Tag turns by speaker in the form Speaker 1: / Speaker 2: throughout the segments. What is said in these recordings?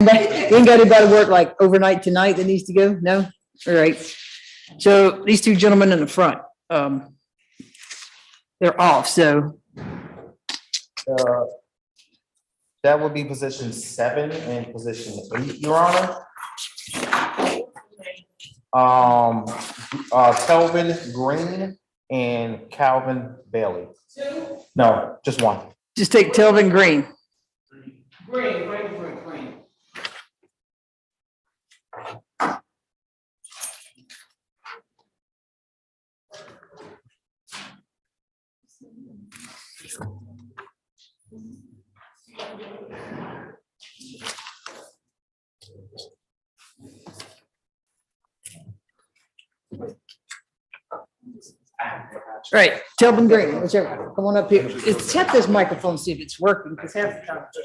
Speaker 1: Ain't got anybody work like overnight tonight that needs to go? No? All right. So these two gentlemen in the front, they're off, so
Speaker 2: That would be position 7 and position 8, Your Honor. Kelvin Green and Calvin Bailey. No, just one.
Speaker 1: just take Telvin Green.
Speaker 3: Green.
Speaker 1: Right, Telvin Green, whichever. Come on up here. Tap this microphone, see if it's working, because half the time.
Speaker 4: They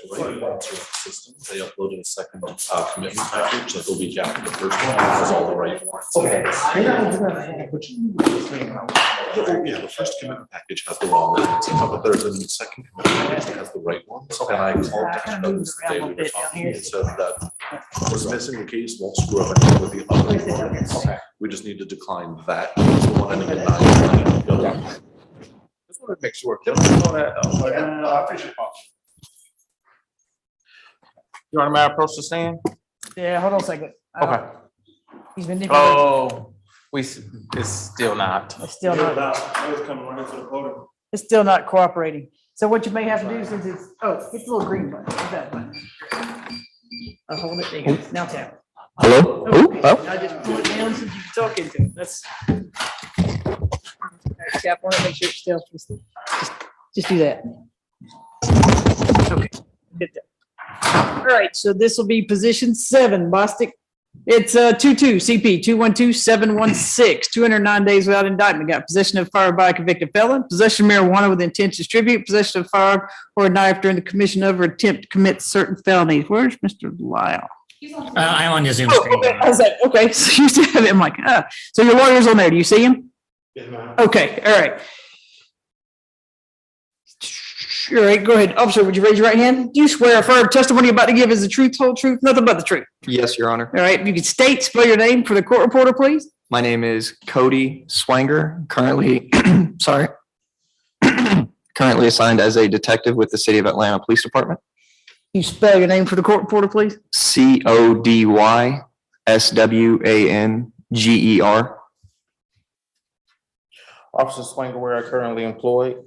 Speaker 4: uploaded a second commitment package like a week after the first one, which was all the right ones. Yeah, the first commitment package has the wrong ones, but there's a second commitment package that has the right ones. And I called to kind of the day we were talking and said that was missing the case, won't screw up anything with the other ones.
Speaker 2: Okay.
Speaker 4: We just need to decline that. It's the one ending in 9.
Speaker 2: Just want to make sure. I appreciate it. You want to approach the stand?
Speaker 1: Yeah, hold on a second.
Speaker 2: Okay.
Speaker 1: He's been.
Speaker 2: Oh, it's still not.
Speaker 1: It's still not. It's still not cooperating. So what you may have to do since it's, hit the little green button. Hit that button. I'll hold it. There you go. Now tap.
Speaker 4: Hello?
Speaker 1: I just pull it down since you're talking to it. That's. Tap on it, make sure it's still, just do that. Okay, hit that. All right, so this will be position 7, Bostic. It's 22 CP 212716, 209 days without indictment. Got possession of fire by a convicted felon, possession of marijuana with intent to distribute, possession of fire or a knife during the commission of or attempt to commit certain felonies. Where's Mr. Lyle?
Speaker 5: I'm on your Zoom screen.
Speaker 1: Okay, I was like, okay, so you still have it. I'm like, so your lawyer's on there. Do you see him? Okay, all right. All right, go ahead. Officer, would you raise your right hand? Do you swear affirm testimony you're about to give is the truth, whole truth, nothing but the truth?
Speaker 6: Yes, Your Honor.
Speaker 1: All right, if you could state, spell your name for the court reporter, please.
Speaker 6: My name is Cody Swanger, currently, currently assigned as a detective with the City of Atlanta Police Department.
Speaker 1: You spell your name for the court reporter, please.
Speaker 6: CODYSWANGER.
Speaker 2: Officer Swanger, where are currently employed?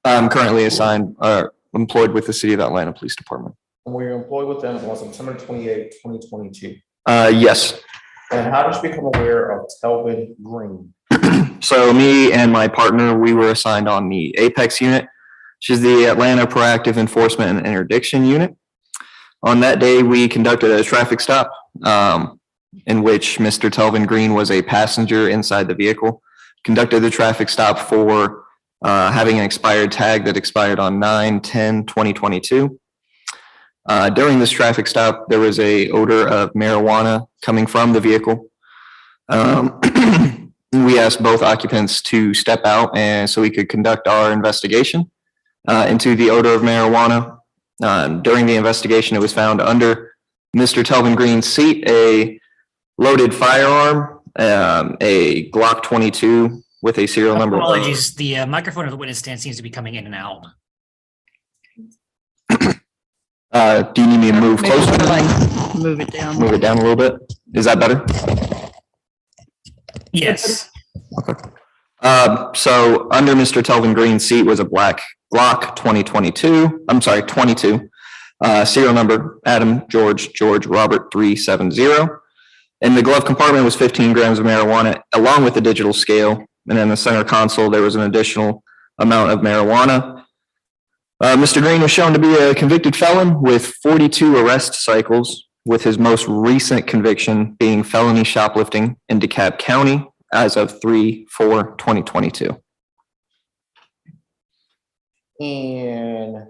Speaker 6: I'm currently employed with the City of Atlanta Police Department.
Speaker 2: And were you employed with them on September 28, 2022?
Speaker 6: Yes.
Speaker 2: And how did you become aware of Telvin Green?
Speaker 6: So me and my partner, we were assigned on the Apex unit, which is the Atlanta Proactive Enforcement and Interdiction Unit. On that day, we conducted a traffic stop in which Mr. Telvin Green was a passenger inside the vehicle. Conducted the traffic stop for having an expired tag that expired on 9/10/2022. During this traffic stop, there was a odor of marijuana coming from the vehicle. We asked both occupants to step out and so we could conduct our investigation into the odor of marijuana. During the investigation, it was found under Mr. Telvin Green's seat, a loaded firearm, a Glock 22 with a serial number.
Speaker 5: Apologies, the microphone of the witness stand seems to be coming in and out.
Speaker 6: Do you need me to move closer?
Speaker 1: Move it down.
Speaker 6: Move it down a little bit. Is that better?
Speaker 5: Yes.
Speaker 6: So under Mr. Telvin Green's seat was a black Glock 22, serial number Adam George Robert 370. In the glove compartment was 15 grams of marijuana along with the digital scale. And in the center console, there was an additional amount of marijuana. Mr. Green was shown to be a convicted felon with 42 arrest cycles, with his most recent conviction being felony shoplifting in DeKalb County as of 3/4/2022.
Speaker 2: And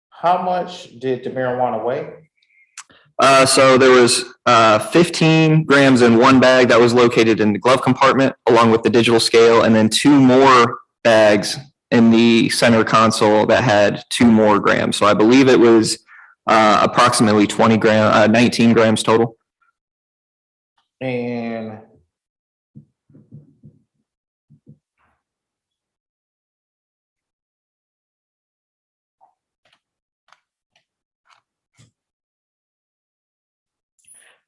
Speaker 2: how much did the marijuana weigh?
Speaker 6: So there was 15 grams in one bag that was located in the glove compartment along with the digital scale, and then 2 more bags in the center console that had 2 more grams. So I believe it was approximately 19 grams total.
Speaker 2: And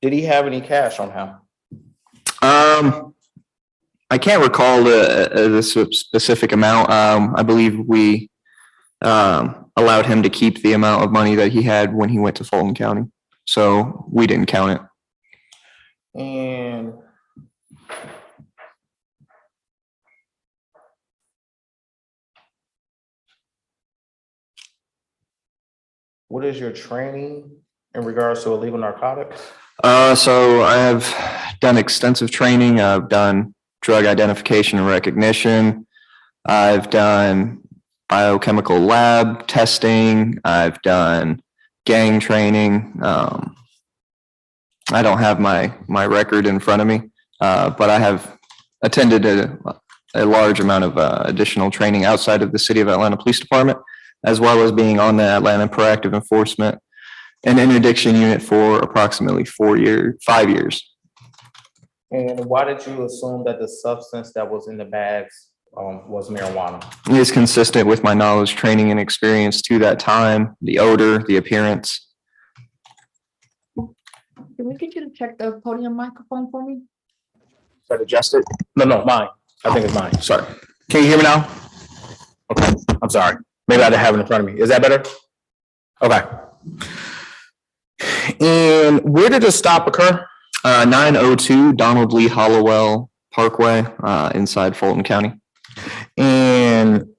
Speaker 2: did he have any cash on him?
Speaker 6: I can't recall the specific amount. I believe we allowed him to keep the amount of money that he had when he went to Fulton County. So we didn't count it.
Speaker 2: And what is your training in regards to illegal narcotics?
Speaker 6: So I have done extensive training. I've done drug identification and recognition. I've done biochemical lab testing. I've done gang training. I don't have my record in front of me, but I have attended a large amount of additional training outside of the City of Atlanta Police Department, as well as being on the Atlanta Proactive Enforcement and Interdiction Unit for approximately 5 years.
Speaker 2: And why did you assume that the substance that was in the bags was marijuana?
Speaker 6: It is consistent with my knowledge, training, and experience to that time, the odor, the appearance.
Speaker 7: Can we get you to check the podium microphone for me?
Speaker 2: Should I adjust it? No, mine. I think it's mine.
Speaker 6: Sorry.
Speaker 2: Can you hear me now? Okay, I'm sorry. Maybe I didn't have it in front of me. Is that better? Okay. And where did the stop occur?
Speaker 6: 902 Donald Lee Hollowell Parkway, inside Fulton County.
Speaker 2: And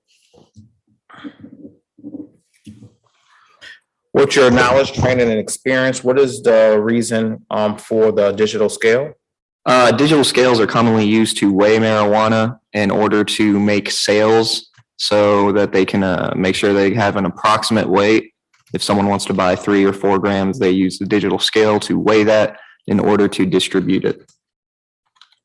Speaker 2: what's your knowledge, training, and experience? What is the reason for the digital scale?
Speaker 6: Digital scales are commonly used to weigh marijuana in order to make sales so that they can make sure they have an approximate weight. If someone wants to buy 3 or 4 grams, they use the digital scale to weigh that in order to distribute it.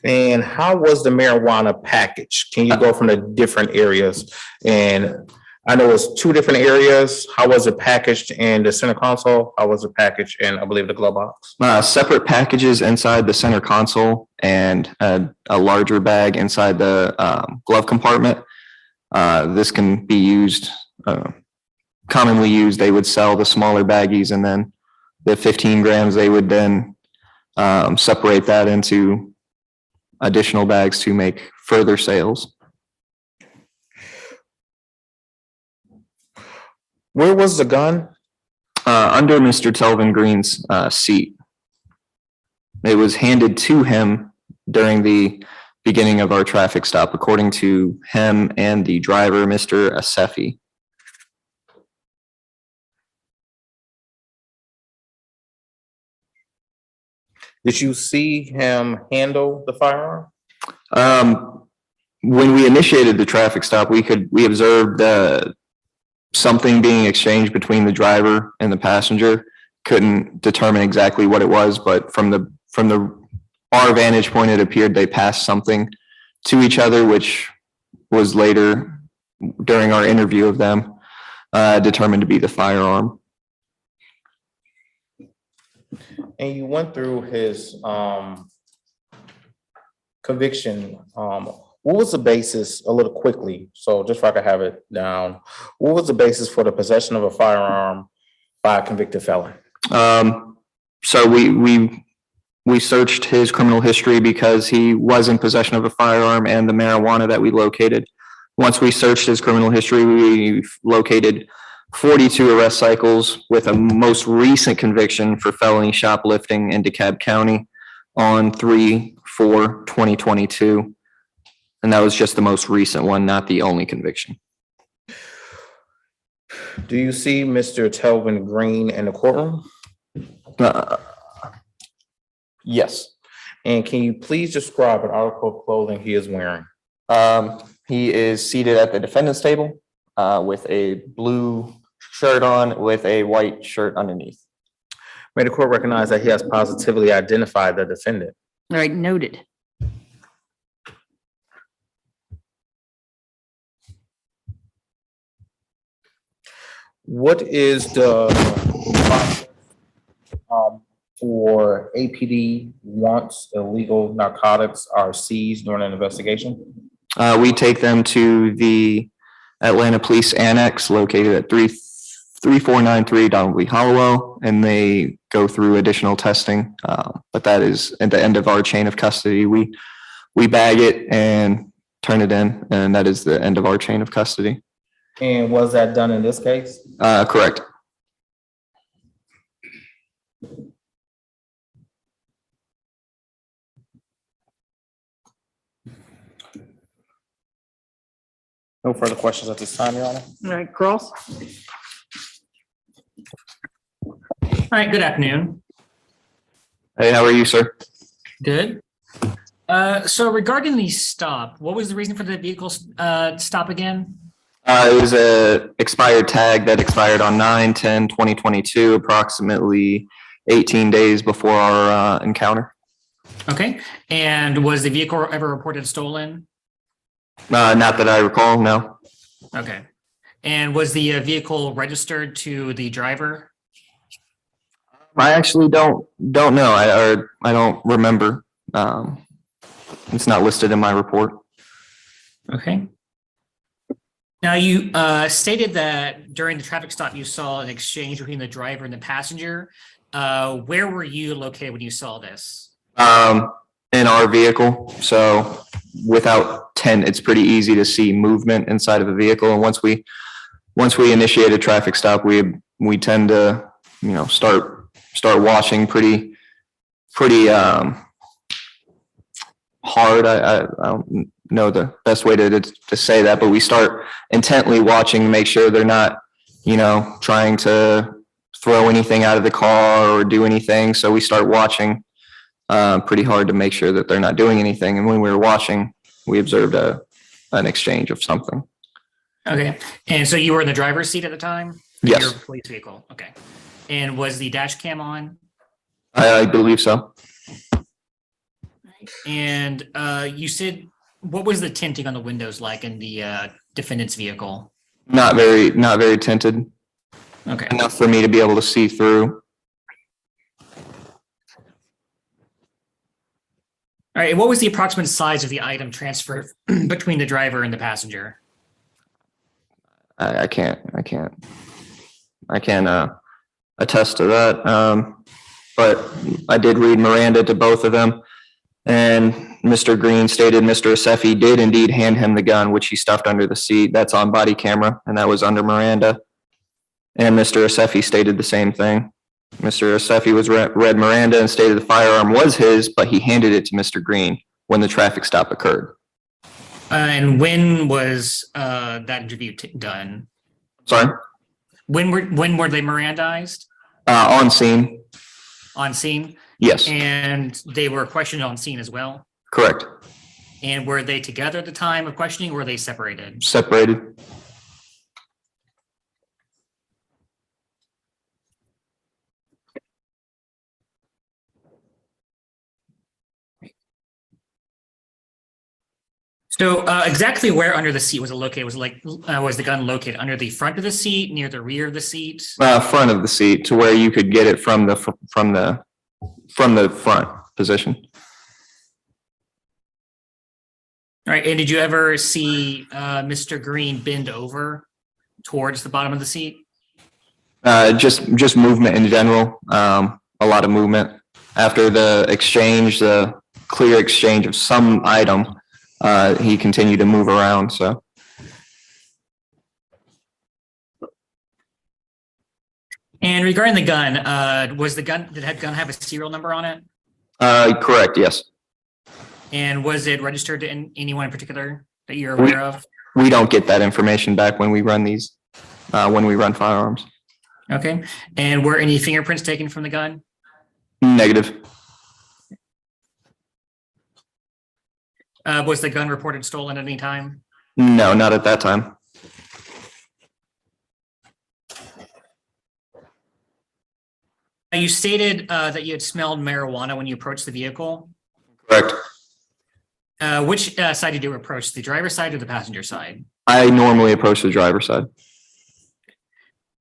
Speaker 2: And how was the marijuana packaged? Can you go from the different areas? And I know it's 2 different areas. How was it packaged in the center console? How was it packaged in, I believe, the glove box?
Speaker 6: Separate packages inside the center console and a larger bag inside the glove compartment. This can be used, commonly used. They would sell the smaller baggies, and then the 15 grams, they would then separate that into additional bags to make further sales.
Speaker 2: Where was the gun?
Speaker 6: Under Mr. Telvin Green's seat. It was handed to him during the beginning of our traffic stop, according to him and the driver, Mr. Asefi.
Speaker 2: Did you see him handle the firearm?
Speaker 6: When we initiated the traffic stop, we observed something being exchanged between the driver and the passenger. Couldn't determine exactly what it was, but from our vantage point, it appeared they passed something to each other, which was later, during our interview of them, determined to be the firearm.
Speaker 2: And you went through his conviction. What was the basis, a little quickly, so just so I could have it down, what was the basis for the possession of a firearm by a convicted felon?
Speaker 6: So we searched his criminal history because he was in possession of a firearm and the marijuana that we located. Once we searched his criminal history, we located 42 arrest cycles with a most recent conviction for felony shoplifting in DeKalb County on 3/4/2022. And that was just the most recent one, not the only conviction.
Speaker 2: Do you see Mr. Telvin Green in the courtroom?
Speaker 6: Yes.
Speaker 2: And can you please describe an article of clothing he is wearing?
Speaker 6: He is seated at the defendant's table with a blue shirt on with a white shirt underneath.
Speaker 2: May the court recognize that he has positively identified the defendant.
Speaker 1: All right, noted.
Speaker 2: What is the process, for APD once illegal narcotics are seized during an investigation?
Speaker 6: We take them to the Atlanta Police Annex located at 3493 Donald Hollowell, and they go through additional testing. But that is at the end of our chain of custody. We bag it and turn it in, and that is the end of our chain of custody.
Speaker 2: And was that done in this case?
Speaker 6: Correct.
Speaker 2: No further questions at this time, Your Honor.
Speaker 1: All right, Cross?
Speaker 5: All right, good afternoon.
Speaker 6: Hey, how are you, sir?
Speaker 5: Good. So regarding the stop, what was the reason for the vehicle stop again?
Speaker 6: It was a expired tag that expired on 9/10/2022, approximately 18 days before our encounter.
Speaker 5: Okay, and was the vehicle ever reported stolen?
Speaker 6: Not that I recall, no.
Speaker 5: Okay, and was the vehicle registered to the driver?
Speaker 6: I actually don't know. I don't remember. It's not listed in my report.
Speaker 5: Okay. Now, you stated that during the traffic stop, you saw an exchange between the driver and the passenger. Where were you located when you saw this?
Speaker 6: In our vehicle. So without tent, it's pretty easy to see movement inside of a vehicle. And once we initiate a traffic stop, we tend to, start watching pretty hard. I don't know the best way to say that, but we start intently watching to make sure they're not, trying to throw anything out of the car or do anything. So we start watching pretty hard to make sure that they're not doing anything. And when we were watching, we observed an exchange of something.
Speaker 5: Okay, and so you were in the driver's seat at the time?
Speaker 6: Yes.
Speaker 5: Your police vehicle, okay. And was the dash cam on?
Speaker 6: I believe so.
Speaker 5: And you said, what was the tinting on the windows like in the defendant's vehicle?
Speaker 6: Not very tinted.
Speaker 5: Okay.
Speaker 6: Enough for me to be able to see through.
Speaker 5: All right, and what was the approximate size of the item transferred between the driver and the passenger?
Speaker 6: I can't attest to that. But I did read Miranda to both of them. And Mr. Green stated Mr. Asefi did indeed hand him the gun, which he stuffed under the seat. That's on body camera, and that was under Miranda. And Mr. Asefi stated the same thing. Mr. Asefi was read Miranda and stated the firearm was his, but he handed it to Mr. Green when the traffic stop occurred.
Speaker 5: And when was that interview done?
Speaker 6: Sorry?
Speaker 5: When were they Mirandized?
Speaker 6: On scene.
Speaker 5: On scene?
Speaker 6: Yes,
Speaker 5: And they were questioned on scene as well?
Speaker 6: correct.
Speaker 5: And were they together at the time of questioning, or were they separated?
Speaker 6: Separated.
Speaker 5: So exactly where under the seat was it located? Was the gun located under the front of the seat, near the rear of the seat?
Speaker 6: Front of the seat to where you could get it from the front position.
Speaker 5: All right, and did you ever see Mr. Green bend over towards the bottom of the seat?
Speaker 6: Just movement in general. A lot of movement after the exchange, the clear exchange of some item. He continued to move around. So
Speaker 5: And regarding the gun, did that gun have a serial number on it?
Speaker 6: correct. Yes.
Speaker 5: And was it registered to anyone in particular that you're aware of?
Speaker 6: We don't get that information back when we run these, when we run firearms.
Speaker 5: Okay. And were any fingerprints taken from the gun?
Speaker 6: Negative.
Speaker 5: Was the gun reported stolen at any time?
Speaker 6: No, not at that time.
Speaker 5: You stated that you had smelled marijuana when you approached the vehicle.
Speaker 6: Correct.
Speaker 5: Which side did you approach, the driver's side or the passenger side?
Speaker 6: I normally approach the driver's side.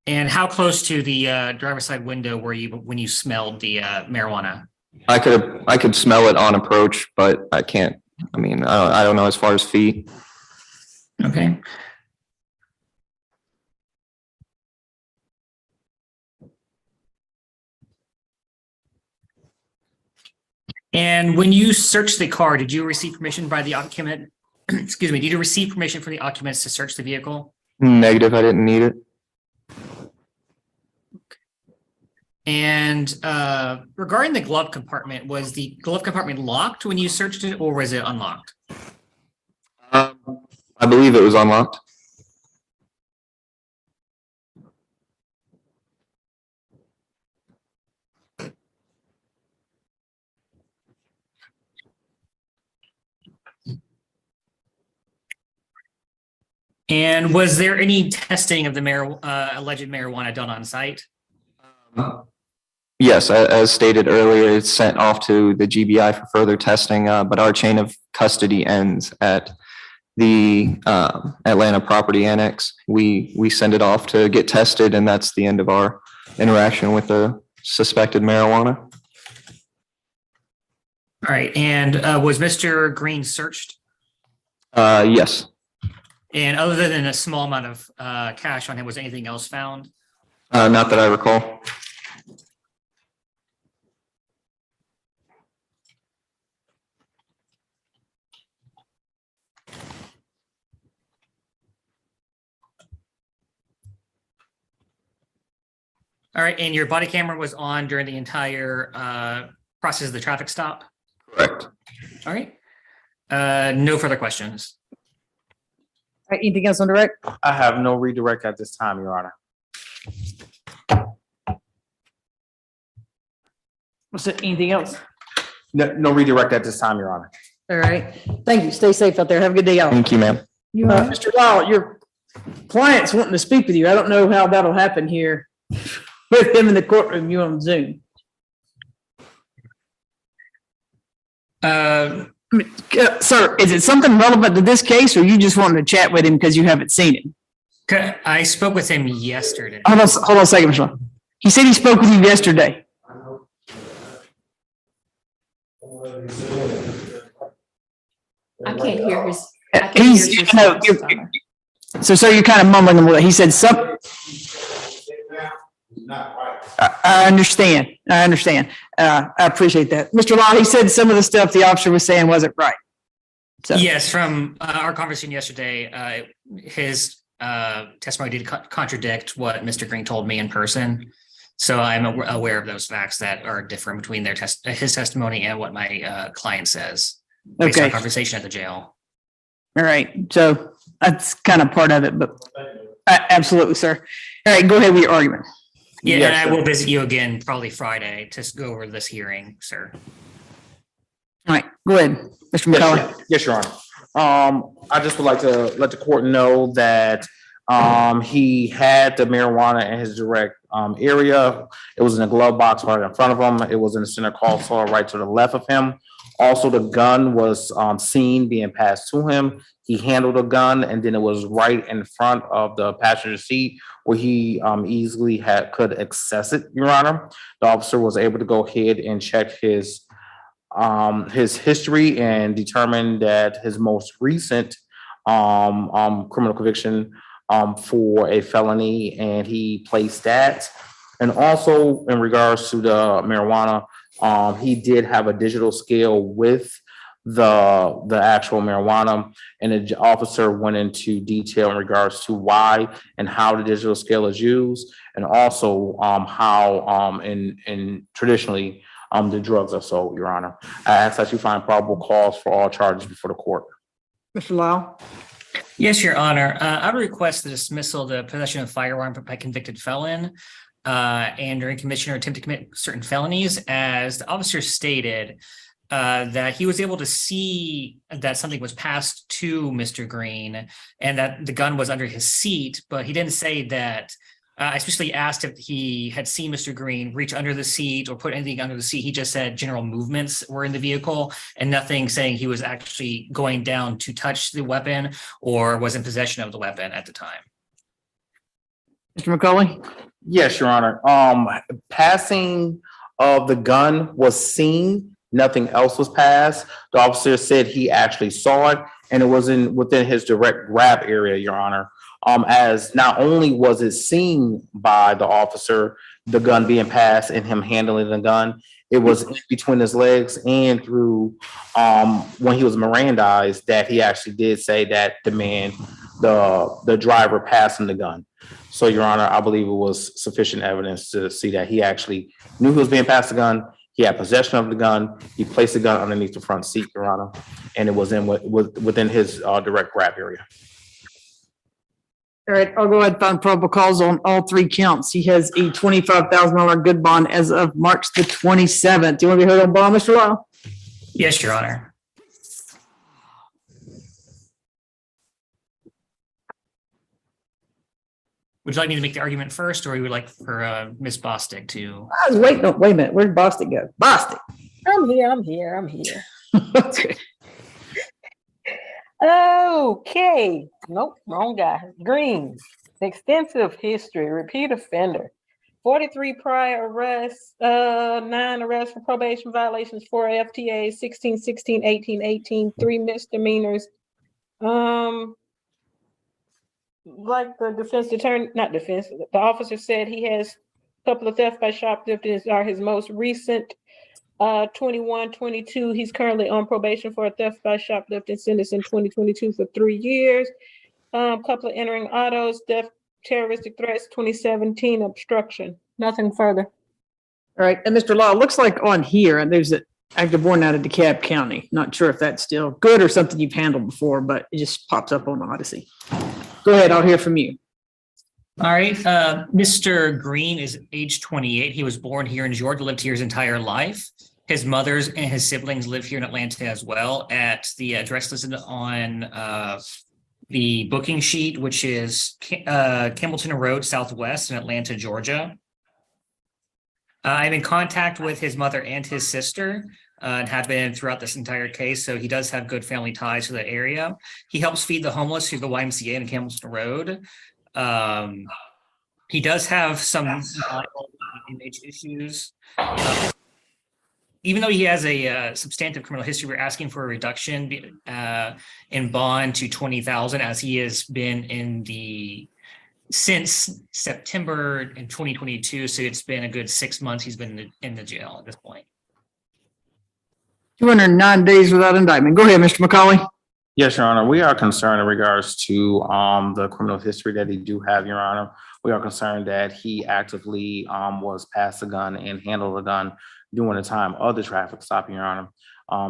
Speaker 5: And how close to the driver's side window were you when you smelled the marijuana?
Speaker 6: I could smell it on approach, but I can't, I mean, I don't know as far as feet.
Speaker 5: Okay. And when you searched the car, did you receive permission by the occupant? Excuse me, did you receive permission from the occupants to search the vehicle?
Speaker 6: Negative, I didn't need it.
Speaker 5: And regarding the glove compartment, was the glove compartment locked when you searched it, or was it unlocked?
Speaker 6: I believe it was unlocked.
Speaker 5: And was there any testing of the alleged marijuana done on site?
Speaker 6: Yes, as stated earlier, it's sent off to the GBI for further testing, but our chain of custody ends at the Atlanta property annex. We send it off to get tested, and that's the end of our interaction with the suspected marijuana.
Speaker 5: All right, and was Mr. Green searched?
Speaker 6: Yes.
Speaker 5: And other than a small amount of cash on him, was anything else found?
Speaker 6: Not that I recall.
Speaker 5: All right, and your body camera was on during the entire process of the traffic stop?
Speaker 6: Correct.
Speaker 5: All right. No further questions.
Speaker 1: All right, anything else on direct?
Speaker 2: I have no redirect at this time, Your Honor.
Speaker 1: What's it, anything else?
Speaker 2: No redirect at this time, Your Honor.
Speaker 1: All right, thank you. Stay safe out there. Have a good day, y'all.
Speaker 6: Thank you, ma'am.
Speaker 1: Mr. Lyle, your client's wanting to speak with you. I don't know how that'll happen here with him in the courtroom, you on Zoom. Sir, is it something relevant to this case, or you just wanting to chat with him because you haven't seen him?
Speaker 5: I spoke with him yesterday.
Speaker 1: Hold on a second, Mr. Lyle. He said he spoke with you yesterday.
Speaker 7: I can't hear his. I can't hear
Speaker 1: He's,
Speaker 7: his
Speaker 1: you know,
Speaker 7: response, Donna.
Speaker 1: so sir, you're kind of mumbling a little. He said some. I understand. I understand. I appreciate that. Mr. Law, he said some of the stuff the officer was saying wasn't right. So,
Speaker 5: Yes, from our conversation yesterday, his testimony did contradict what Mr. Green told me in person. So I'm aware of those facts that are different between his testimony and what my client says. Based on
Speaker 1: okay.
Speaker 5: conversation at the jail.
Speaker 1: All right. So that's kind of part of it, but absolutely, sir. All right, go ahead with your argument.
Speaker 5: Yeah,
Speaker 2: Yes,
Speaker 5: and I
Speaker 2: sir.
Speaker 5: will visit you again probably Friday to go over this hearing, sir.
Speaker 1: All right, go ahead, Mr. McCullough.
Speaker 2: Yes, Your Honor. I just would like to let the court know that he had the marijuana in his direct area. It was in a glove box right in front of him. It was in the center console right to the left of him. Also, the gun was seen being passed to him. He handled the gun, and then it was right in front of the passenger seat where he easily could access it, Your Honor. The officer was able to go ahead and check his history and determine that his most recent criminal conviction for a felony, and he placed that. And also in regards to the marijuana, he did have a digital scale with the actual marijuana, and the officer went into detail in regards to why and how the digital scale is used, and also how in traditionally the drugs are sold, Your Honor. I ask that you find probable cause for all charges before the court.
Speaker 1: Mr. Lyle.
Speaker 5: Yes, Your Honor. I would request the dismissal of the possession of firearm by convicted felon and during commission or attempt to commit certain felonies, as the officer stated that he was able to see that something was passed to Mr. Green and that the gun was under his seat, but he didn't say that. I especially asked if he had seen Mr. Green reach under the seat or put anything under the seat. He just said general movements were in the vehicle and nothing saying he was actually going down to touch the weapon or was in possession of the weapon at the time.
Speaker 1: Mr. McCauley?
Speaker 2: Yes, Your Honor. Passing of the gun was seen. Nothing else was passed. The officer said he actually saw it and it was within his direct grab area, Your Honor. As not only was it seen by the officer, the gun being passed and him handling the gun, it was in between his legs and through, when he was Mirandized, that he actually did say that the driver passed him the gun. So, Your Honor, I believe it was sufficient evidence to see that he actually knew he was being passed the gun. He had possession of the gun. He placed the gun underneath the front seat, Your Honor, and it was within his direct grab area.
Speaker 1: All right, I'll go ahead and find probable cause on all three counts. He has a $25,000 good bond as of March the 27th. Do you want to be heard on bond, Mr. Lyle?
Speaker 5: Yes, Your Honor. Would you like me to make the argument first, or you would like for Ms. Bostic to?
Speaker 1: I was waiting. Wait a minute. Where'd Bostic go? Bostic.
Speaker 8: I'm here. Okay, nope, wrong guy. Green, extensive history, repeat offender. 43 prior arrests, 9 arrests for probation violations, 4 FTAs, 16, 16, 18, 18, 3 misdemeanors. Like the defense attorney, not defense, the officer said he has a couple of theft by shoplifters are his most recent. 21, 22, he's currently on probation for a theft by shoplifting sentence in 2022 for 3 years. Couple of entering autos, theft, terroristic threats, 2017 obstruction. Nothing further.
Speaker 1: All right, and Mr. Law, it looks like on here, and there's an active warrant out of DeKalb County. Not sure if that's still good or something you've handled before, but it just pops up on the Odyssey. Go ahead, I'll hear from you.
Speaker 5: All right, Mr. Green is age 28. He was born here in Georgia, lived here his entire life. His mothers and his siblings live here in Atlanta as well at the address listed on the booking sheet, which is Campbellton Road Southwest in Atlanta, Georgia. I'm in contact with his mother and his sister and have been throughout this entire case. So he does have good family ties to the area. He helps feed the homeless through the YMCA in Campbellton Road. He does have some image issues. Even though he has a substantive criminal history, we're asking for a reduction in bond to $20,000, as he has been since September in 2022. So it's been a good 6 months he's been in the jail at this point.
Speaker 1: 209 days without indictment. Go ahead, Mr. McCauley.
Speaker 2: Yes, Your Honor. We are concerned in regards to the criminal history that he do have, Your Honor. We are concerned that he actively was passed a gun and handled a gun during the time of the traffic stop, Your Honor.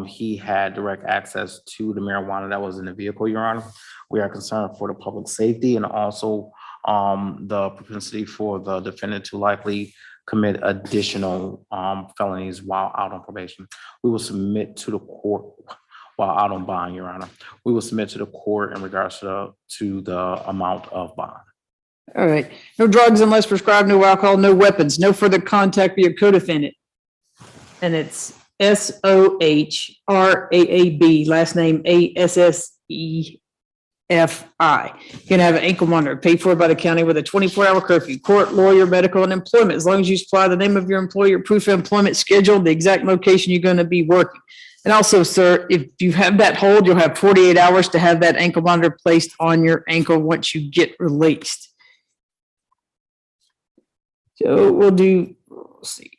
Speaker 2: He had direct access to the marijuana that was in the vehicle, Your Honor. We are concerned for the public safety and also the propensity for the defendant to likely commit additional felonies while out on probation. We will submit to the court while out on bond, Your Honor. We will submit to the court in regards to the amount of bond.
Speaker 1: All right. No drugs unless prescribed, no alcohol, no weapons, no further contact with your co-defendant. And it's SOHRAAB, last name ASSEFI. You can have an ankle monitor paid for by the county with a 24-hour curfew, court, lawyer, medical, and employment, as long as you supply the name of your employer, proof of employment schedule, the exact location you're going to be working. And also, sir, if you have that hold, you'll have 48 hours to have that ankle monitor placed on your ankle once you get released. So we'll see.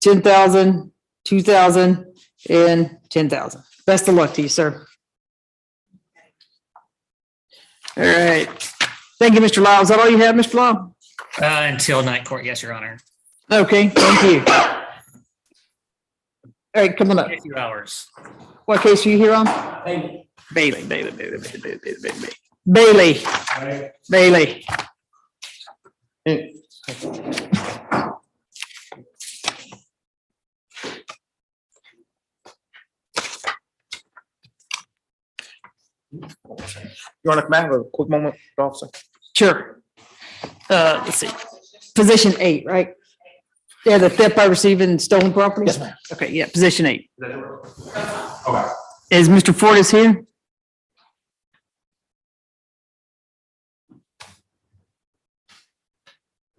Speaker 1: 10,000, 2,000, and 10,000. Best of luck to you, sir. All right. Thank you, Mr. Lyle. Is that all you have, Mr. Lyle?
Speaker 5: Until night court, yes, Your Honor.
Speaker 1: Okay, thank you. All right, come on up.
Speaker 5: A few hours.
Speaker 1: What case are you here on? Bailey.
Speaker 2: You want to come back for a quick moment, officer?
Speaker 1: Sure. Let's see. Position 8, right? Yeah, the theft by receiving stolen property?
Speaker 2: Yes, ma'am.
Speaker 1: Okay, yeah, position 8.
Speaker 4: Okay.
Speaker 1: Is Mr. Fortis here?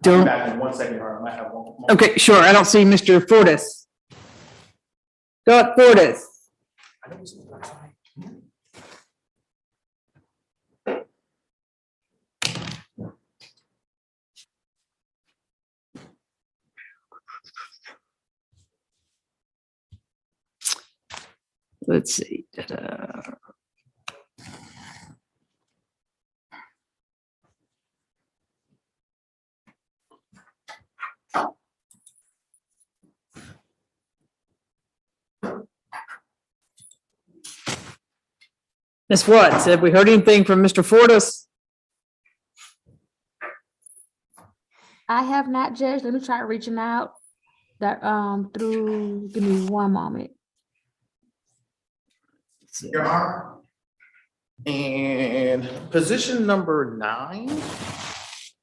Speaker 1: Don't,
Speaker 2: Back in 1 second, or I might have one more.
Speaker 1: okay, sure. I don't see Mr. Fortis. Scott Fortis. Let's see. Ta-da. Miss Watts, have we heard anything from Mr. Fortis?
Speaker 7: I have not, Judge. Let me try to reach him out. That, through, give me one moment.
Speaker 2: Your Honor. And position number 9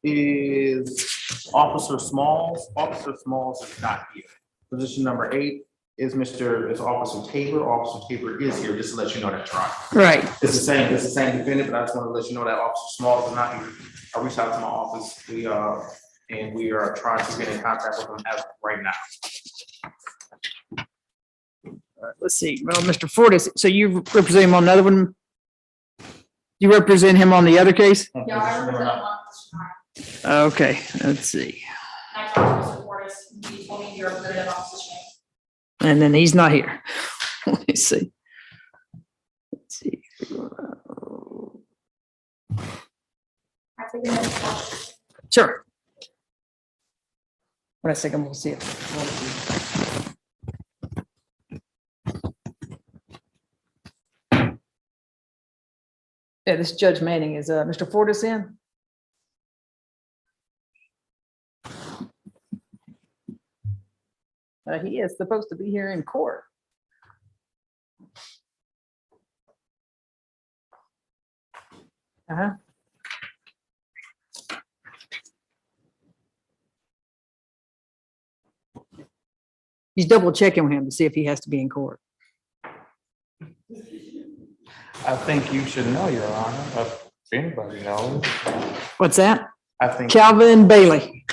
Speaker 2: is Officer Smalls. Officer Smalls is not here. Position number 8 is Officer Tabor. Officer Tabor is here, just to let you know that, Your Honor.
Speaker 1: Right.
Speaker 2: It's the same defendant, but I just want to let you know that Officer Smalls is not here. I reached out to my office. We are trying to get in contact with him as of right now.
Speaker 1: Let's see. Well, Mr. Fortis, so you represent him on another one? You represent him on the other case?
Speaker 9: Yeah, I represent him on this tonight.
Speaker 1: Okay, let's see.
Speaker 9: I talked to Mr. Portis, he told me you're representative on this change.
Speaker 1: And then he's not here. Let me see. Let's see.
Speaker 9: I think it's-
Speaker 1: Sure. Wait a second, we'll see it. Yeah, this Judge Manning, is Mr. Fortis in? He is supposed to be here in court. Uh-huh. He's double checking with him to see if he has to be in court.
Speaker 2: I think you should know, Your Honor, if anybody knows.
Speaker 1: What's that?
Speaker 2: I think.
Speaker 1: Calvin Bailey.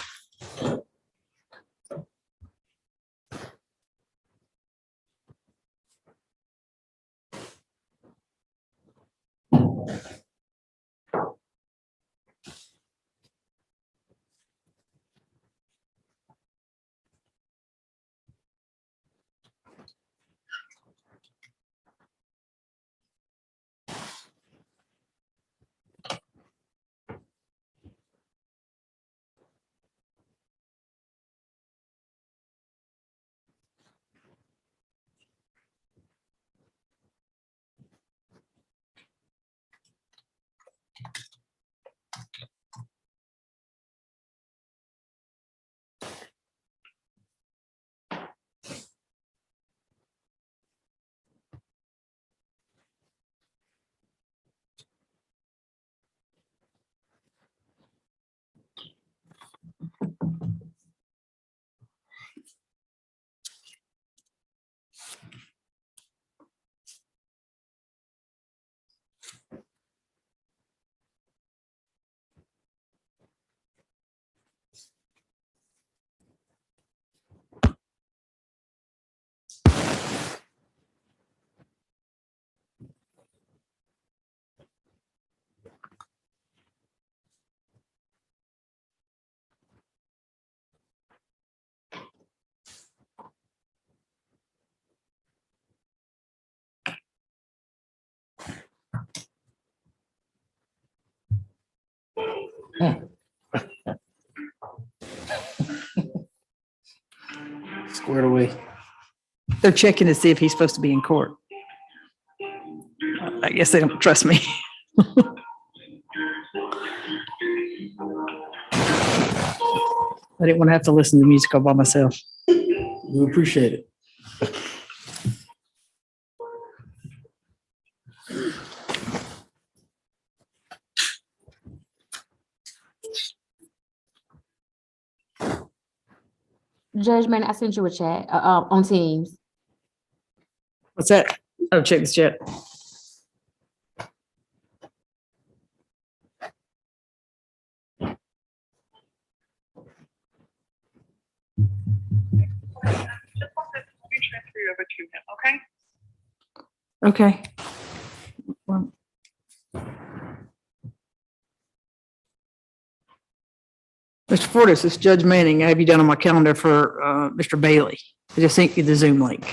Speaker 2: Squared away.
Speaker 1: They're checking to see if he's supposed to be in court. I guess they don't trust me. I didn't want to have to listen to music all by myself.
Speaker 10: We appreciate it.
Speaker 7: Judge Manning, I sent you a chat, on Teams.
Speaker 1: What's that? Oh, check this chat. Okay. Well, Mr. Fortis, it's Judge Manning. I have you down on my calendar for Mr. Bailey. I just sent you the Zoom link.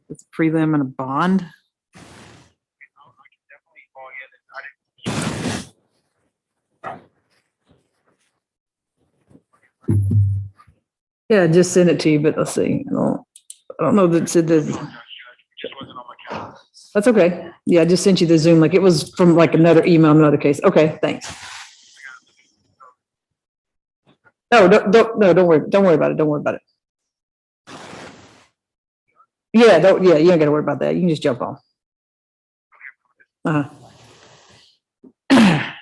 Speaker 1: It's a prelim and a bond. Yeah, I just sent it to you, but let's see. I don't know that it said this. That's okay. Yeah, I just sent you the Zoom link. It was from like another email, another case. Okay, thanks. No, don't worry. Don't worry about it. Don't worry about it. Yeah, you ain't gotta worry about that. You can just jump on.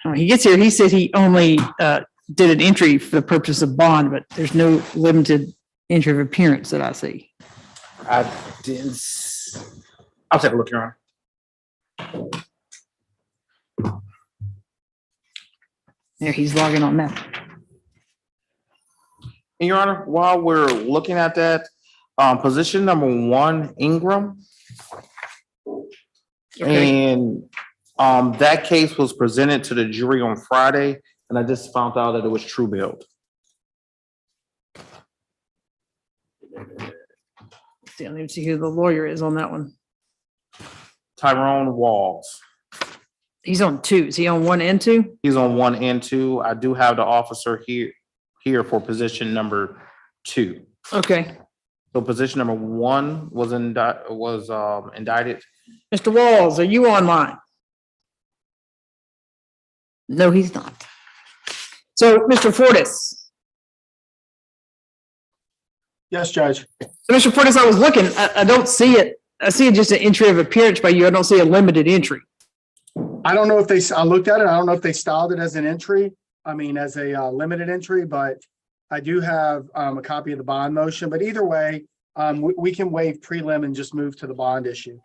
Speaker 1: When he gets here, he said he only did an entry for the purpose of bond, but there's no limited entry of appearance that I see.
Speaker 2: I didn't. I'll take a look, Your Honor.
Speaker 1: There, he's logging on now.
Speaker 2: And Your Honor, while we're looking at that, position number 1, Ingram.
Speaker 1: Okay.
Speaker 2: And that case was presented to the jury on Friday, and I just found out that it was true billed.
Speaker 1: See, I don't even see who the lawyer is on that one.
Speaker 2: Tyrone Walls.
Speaker 1: He's on 2. Is he on 1 and 2?
Speaker 2: He's on 1 and 2. I do have the officer here for position number 2.
Speaker 1: Okay.
Speaker 2: So position number 1 was indicted.
Speaker 1: Mr. Walls, are you online? No, he's not. So, Mr. Fortis.
Speaker 10: Yes, Judge.
Speaker 1: So, Mr. Fortis, I was looking. I don't see it. I see just an entry of appearance by you. I don't see a limited entry.
Speaker 10: I don't know if I looked at it. I don't know if they styled it as an entry. I mean, as a limited entry, but I do have a copy of the bond motion. But either way, we can waive prelim and just move to the bond issue.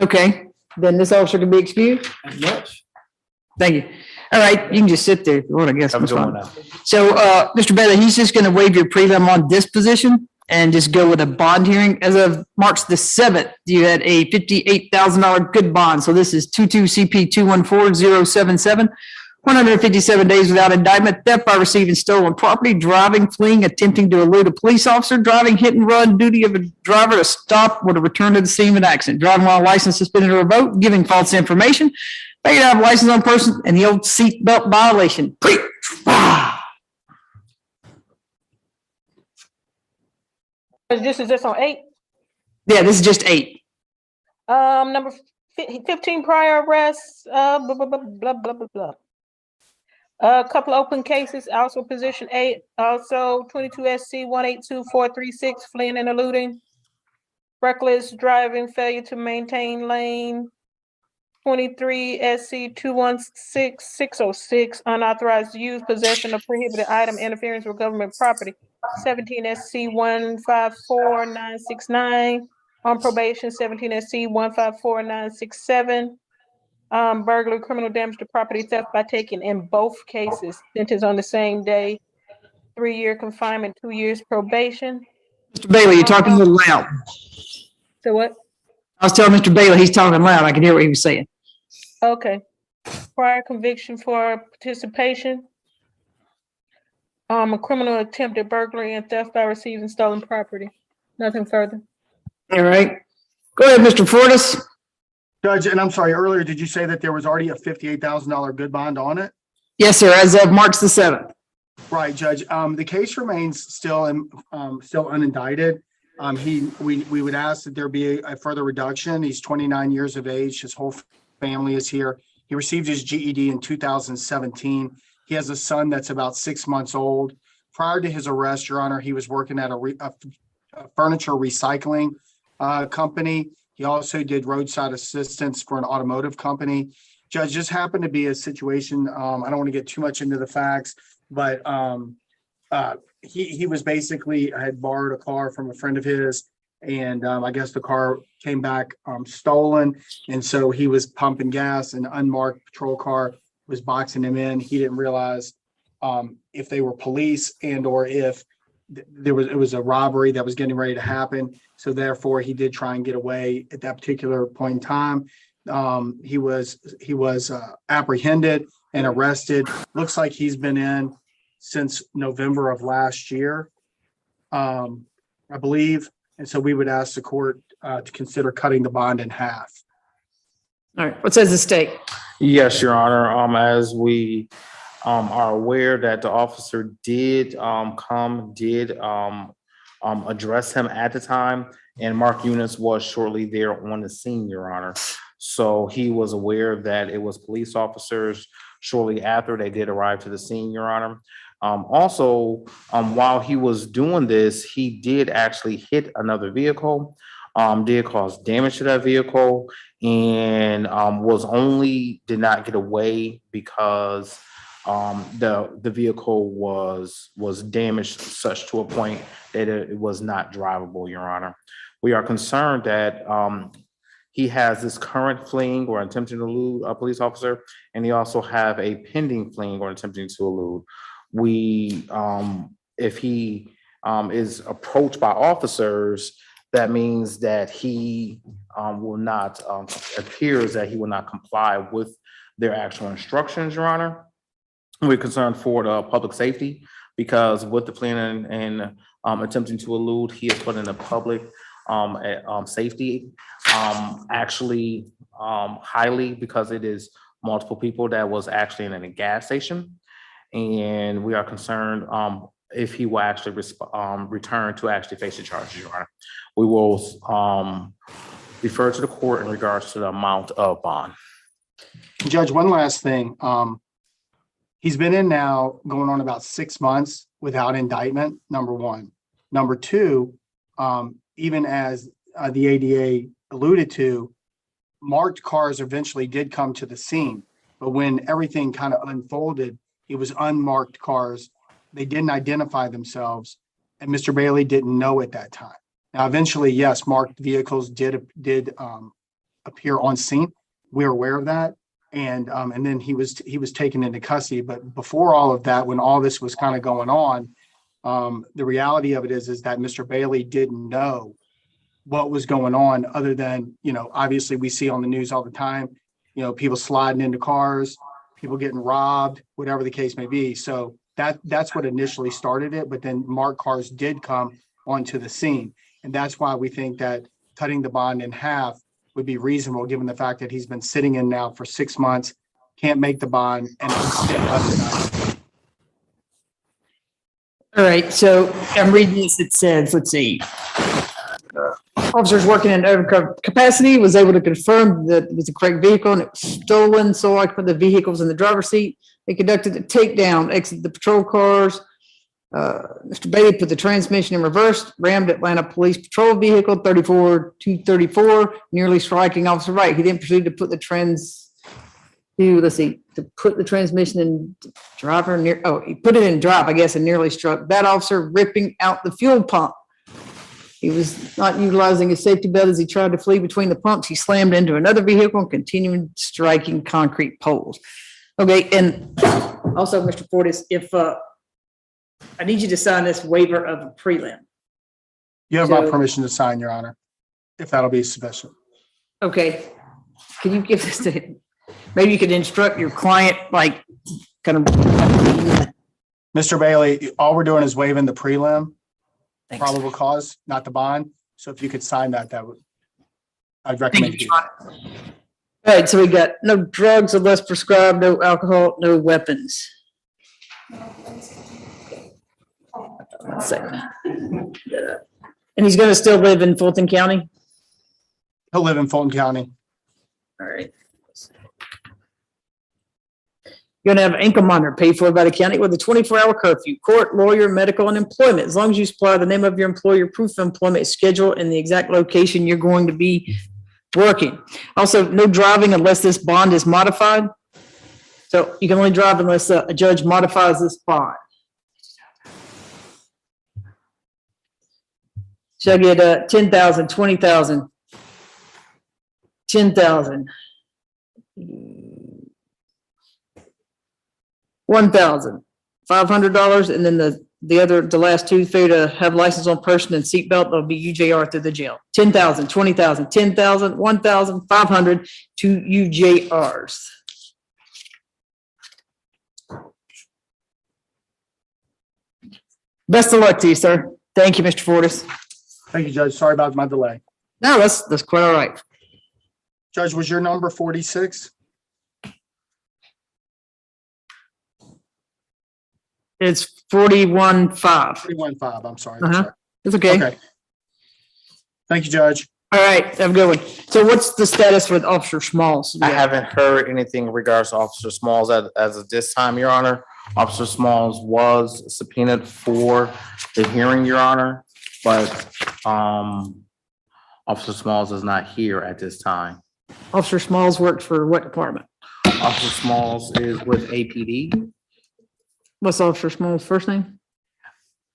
Speaker 1: Okay, then this officer can be excused?
Speaker 10: Yes.
Speaker 1: Thank you. All right, you can just sit there if you want, I guess.
Speaker 2: I'm
Speaker 1: That's
Speaker 2: doing
Speaker 1: fine.
Speaker 2: that.
Speaker 1: So, Mr. Bailey, he's just going to waive your prelim on this position and just go with a bond hearing. As of March the 7th, you had a $58,000 good bond. So this is 22 CP 214077, 157 days without indictment, theft by receiving stolen property, driving, fleeing, attempting to elude a police officer, driving hit and run, duty of a driver to stop or to return to the scene of an accident, driving while license suspended or revoked, giving false information, failure to have a license on person, and the old seatbelt violation.
Speaker 8: This is just on 8.
Speaker 1: Yeah, this is just 8.
Speaker 8: Number 15 prior arrests, blah, blah, blah, blah, blah, blah, blah. A couple open cases, also position 8, also 22 SC 182436, fleeing and eluding. Reckless driving, failure to maintain lane. 23 SC 216606, unauthorized use, possession of prohibited item, interference with government property. 17 SC 154969, on probation. 17 SC 154967. Burglary, criminal damage to property, theft by taking in both cases. Sentence on the same day. 3-year confinement, 2 years probation.
Speaker 1: Mr. Bailey, you're talking a little loud.
Speaker 8: So what?
Speaker 1: I was telling Mr. Bailey he's talking loud. I can hear what he was saying.
Speaker 8: Okay. Prior conviction for participation. A criminal attempted burglary and theft by receiving stolen property. Nothing further.
Speaker 1: All right. Go ahead, Mr. Fortis.
Speaker 10: Judge, and I'm sorry, earlier, did you say that there was already a $58,000 good bond on it?
Speaker 1: Yes, sir, as of March the 7th.
Speaker 10: Right, Judge. The case remains still unindicted. We would ask that there be a further reduction. He's 29 years of age. His whole family is here. He received his GED in 2017. He has a son that's about 6 months old. Prior to his arrest, Your Honor, he was working at a furniture recycling company. He also did roadside assistance for an automotive company. Judge, just happened to be a situation. I don't want to get too much into the facts, but he was basically had borrowed a car from a friend of his, and I guess the car came back stolen, and so he was pumping gas. An unmarked patrol car was boxing him in. He didn't realize if they were police and or if it was a robbery that was getting ready to happen. So therefore, he did try and get away at that particular point in time. He was apprehended and arrested. Looks like he's been in since November of last year, I believe. And so we would ask the court to consider cutting the bond in half.
Speaker 1: All right, what says the state?
Speaker 2: Yes, Your Honor. As we are aware that the officer did address him at the time, and Mark Eunice was shortly there on the scene, Your Honor. So he was aware that it was police officers shortly after they did arrive to the scene, Your Honor. Also, while he was doing this, he did actually hit another vehicle, did cause damage to that vehicle, and did not get away because the vehicle was damaged such to a point that it was not drivable, Your Honor. We are concerned that he has this current fleeing or attempting to elude a police officer, and he also have a pending fleeing or attempting to elude. If he is approached by officers, that means that he appears that he will not comply with their actual instructions, Your Honor. We're concerned for the public safety because with the fleeing and attempting to elude, he is put in the public safety highly because it is multiple people that was actually in a gas station. And we are concerned if he will actually return to actually face the charges, Your Honor. We will refer to the court in regards to the amount of bond.
Speaker 10: Judge, one last thing. He's been in now going on about 6 months without indictment, number one. Number two, even as the ADA alluded to, marked cars eventually did come to the scene. But when everything kind of unfolded, it was unmarked cars. They didn't identify themselves, and Mr. Bailey didn't know at that time. Now, eventually, yes, marked vehicles did appear on scene. We're aware of that. And then he was taken into custody. But before all of that, when all this was kind of going on, the reality of it is that Mr. Bailey didn't know what was going on other than, obviously we see on the news all the time, people sliding into cars, people getting robbed, whatever the case may be. So that's what initially started it. But then marked cars did come onto the scene. And that's why we think that cutting the bond in half would be reasonable, given the fact that he's been sitting in now for 6 months, can't make the bond, and it's
Speaker 1: All right, so I'm reading this. It says, let's see. Officers working in over capacity was able to confirm that it was the correct vehicle and it was stolen. So I put the vehicles in the driver's seat. They conducted a takedown, exited the patrol cars. Mr. Bailey put the transmission in reverse, rammed Atlanta Police Patrol Vehicle 34234, nearly striking Officer Wright. He then proceeded to put the put the transmission in driver he put it in drive, I guess, and nearly struck that officer, ripping out the fuel pump. He was not utilizing his safety belt as he tried to flee between the pumps. He slammed into another vehicle and continued striking concrete poles. Okay, and also, Mr. Portis, if I need you to sign this waiver of a prelim.
Speaker 10: You have my permission to sign, Your Honor, if that'll be sufficient.
Speaker 1: Okay, can you give this to, maybe you could instruct your client, like, kind of.
Speaker 10: Mr. Bailey, all we're doing is waiving the prelim,
Speaker 1: Thanks.
Speaker 10: probable cause, not the bond. So if you could sign that, I'd
Speaker 1: Thank
Speaker 10: recommend
Speaker 1: you,
Speaker 10: you.
Speaker 1: John. All right, so we got no drugs unless prescribed, no alcohol, no weapons. 1 second. And he's gonna still live in Fulton County?
Speaker 10: He'll live in Fulton County.
Speaker 1: All right. You're gonna have an income monitor paid for by the county with a 24-hour curfew, court, lawyer, medical, and employment. As long as you supply the name of your employer, proof of employment, schedule, and the exact location you're going to be working. Also, no driving unless this bond is modified. So you can only drive unless a judge modifies this bond. Shall get 10,000, 20,000, 10,000, 1,000, $500. And then the last two, failure to have license on person and seatbelt, that'll be UJR through the jail. 10,000, 20,000, 10,000, 1,500 to UJRs. Best of luck to you, sir. Thank you, Mr. Fortis.
Speaker 10: Thank you, Judge. Sorry about my delay.
Speaker 1: No, that's quite all right.
Speaker 10: Judge, was your number 46?
Speaker 1: It's 41.5.
Speaker 10: 41.5, I'm sorry. That's
Speaker 1: Uh-huh.
Speaker 10: right.
Speaker 1: It's okay.
Speaker 10: Okay. Thank you, Judge.
Speaker 1: All right, have a good one. So what's the status with Officer Smalls?
Speaker 2: I haven't heard anything in regards to Officer Smalls as of this time, Your Honor. Officer Smalls was subpoenaed for the hearing, Your Honor, but Officer Smalls is not here at this time.
Speaker 1: Officer Smalls worked for what department?
Speaker 2: Officer Smalls is with APD.
Speaker 1: What's Officer Smalls' first name?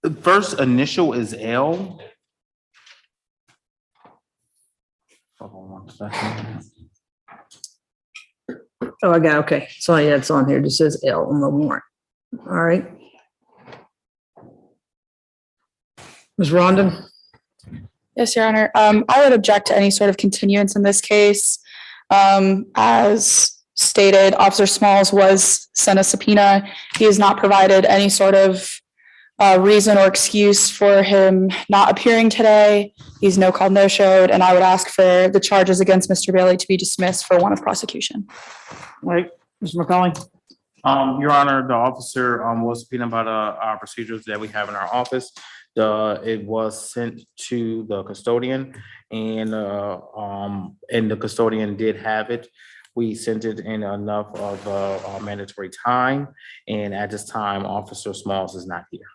Speaker 2: The first initial is L. Hold on one second.
Speaker 1: Oh, I got, okay. So yeah, it's on here. It just says L on the warrant. All right. Ms. Rondon?
Speaker 9: Yes, Your Honor. I would object to any sort of continuance in this case. As stated, Officer Smalls was sent a subpoena. He has not provided any sort of reason or excuse for him not appearing today. He's no called, no showed, and I would ask for the charges against Mr. Bailey to be dismissed for one of prosecution.
Speaker 1: Right. Mr. McCauley?
Speaker 2: Your Honor, the officer was subpoenaed about our procedures that we have in our office. It was sent to the custodian and the custodian did have it. We sent it in enough of mandatory time, and at this time, Officer Smalls is not here.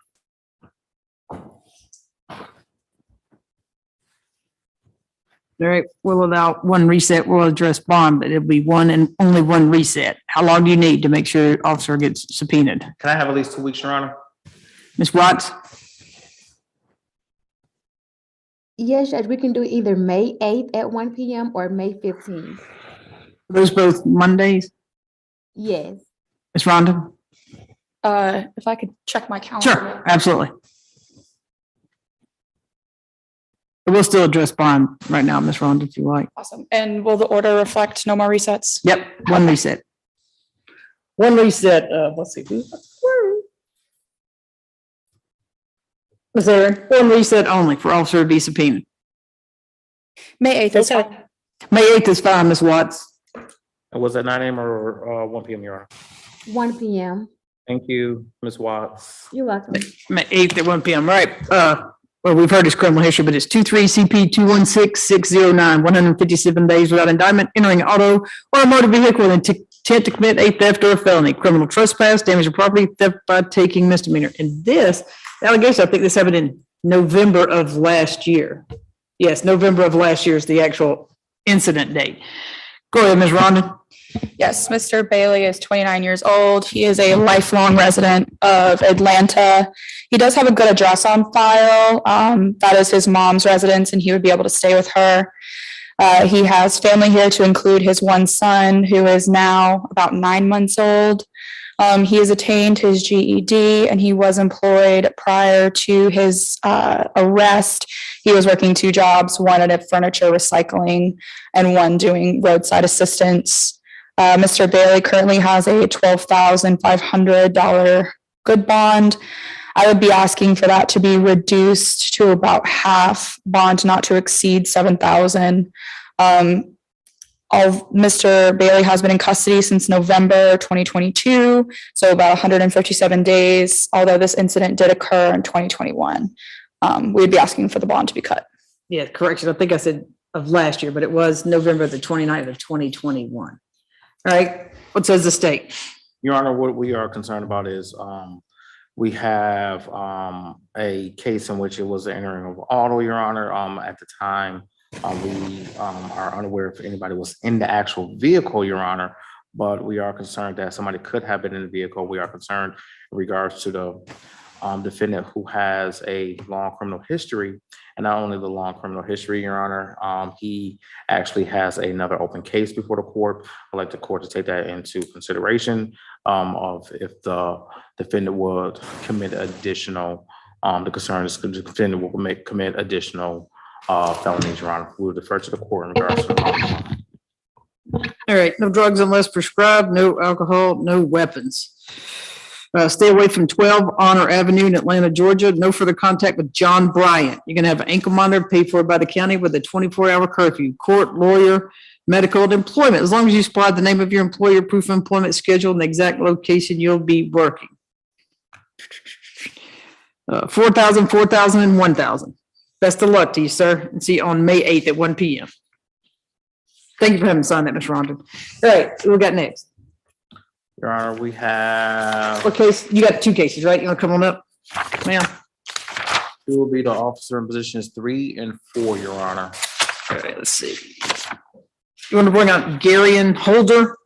Speaker 1: All right, we'll allow one reset. We'll address bond, but it'll be one and only one reset. How long do you need to make sure the officer gets subpoenaed?
Speaker 2: Can I have at least 2 weeks, Your Honor?
Speaker 1: Ms. Watts?
Speaker 7: Yes, Judge, we can do either May 8th at 1 p.m. or May 15th.
Speaker 1: Those both Mondays?
Speaker 7: Yes.
Speaker 1: Ms. Rondon?
Speaker 9: If I could check my calendar.
Speaker 1: Sure, absolutely. We'll still address bond right now, Ms. Rondon, if you like.
Speaker 9: Awesome. And will the order reflect no more resets?
Speaker 1: Yep, one reset. One reset, let's see. Ms. Aaron, one reset only for officer to be subpoenaed.
Speaker 9: May 8th is
Speaker 8: Okay.
Speaker 9: fine.
Speaker 1: May 8th is fine, Ms. Watts.
Speaker 2: Was that 9 a.m. or 1 p.m., Your Honor?
Speaker 7: 1 p.m.
Speaker 2: Thank you, Ms. Watts.
Speaker 7: You're welcome.
Speaker 1: May 8th at 1 p.m. Right. Well, we've heard his criminal history, but it's 23 CP 216609, 157 days without indictment, entering an auto or a motor vehicle with intent to commit a theft or a felony, criminal trespass, damage of property, theft by taking misdemeanor. And this allegation, I think this happened in November of last year. Yes, November of last year is the actual incident date. Go ahead, Ms. Rondon.
Speaker 9: Yes, Mr. Bailey is 29 years old. He is a lifelong resident of Atlanta. He does have a good address on file. That is his mom's residence, and he would be able to stay with her. He has family here to include his one son, who is now about 9 months old. He has attained his GED, and he was employed prior to his arrest. He was working 2 jobs, one at a furniture recycling and one doing roadside assistance. Mr. Bailey currently has a $12,500 good bond. I would be asking for that to be reduced to about half, bond not to exceed $7,000. Mr. Bailey has been in custody since November 2022, so about 157 days, although this incident did occur in 2021. We'd be asking for the bond to be cut.
Speaker 1: Yeah, correction. I think I said of last year, but it was November the 29th of 2021. All right, what says the state?
Speaker 2: Your Honor, what we are concerned about is we have a case in which it was the entering of auto, Your Honor. At the time, we are unaware if anybody was in the actual vehicle, Your Honor, but we are concerned that somebody could have been in the vehicle. We are concerned in regards to the defendant who has a long criminal history. And not only the long criminal history, Your Honor, he actually has another open case before the court. I'd like the court to take that into consideration of if the defendant would commit additional, the concern is the defendant will commit additional felonies, Your Honor. We will defer to the court in regards to the
Speaker 1: All right, no drugs unless prescribed, no alcohol, no weapons. Stay away from 12 Honor Avenue in Atlanta, Georgia. No further contact with John Bryant. You're gonna have an ankle monitor paid for by the county with a 24-hour curfew. Court, lawyer, medical, and employment. As long as you supply the name of your employer, proof of employment schedule, and the exact location you'll be working. 4,000, 4,000, and 1,000. Best of luck to you, sir. And see you on May 8th at 1 p.m. Thank you for having signed that, Ms. Rondon. All right, what we got next?
Speaker 2: Your Honor, we have,
Speaker 1: What case? You got two cases, right? You want to come on up, ma'am?
Speaker 2: who will be the officer in positions 3 and 4, Your Honor.
Speaker 1: All right, let's see. You want to bring out Gary and Holder?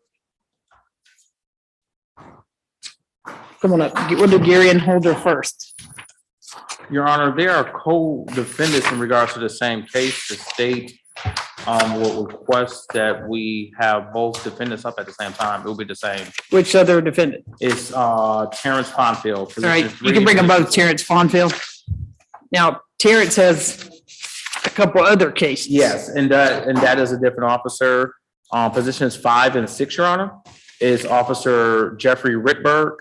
Speaker 1: Come on up. We'll do Gary and Holder first.
Speaker 2: Your Honor, they are co-defendants in regards to the same case. The state will request that we have both defendants up at the same time. It will be the same.
Speaker 1: Which other defendant?
Speaker 2: It's Terrence Fonfield.
Speaker 1: All right, you can bring them both, Terrence Fonfield. Now, Terrence has a couple other cases.
Speaker 2: Yes, and that is a different officer. Positions 5 and 6, Your Honor, is Officer Jeffrey Rickberg.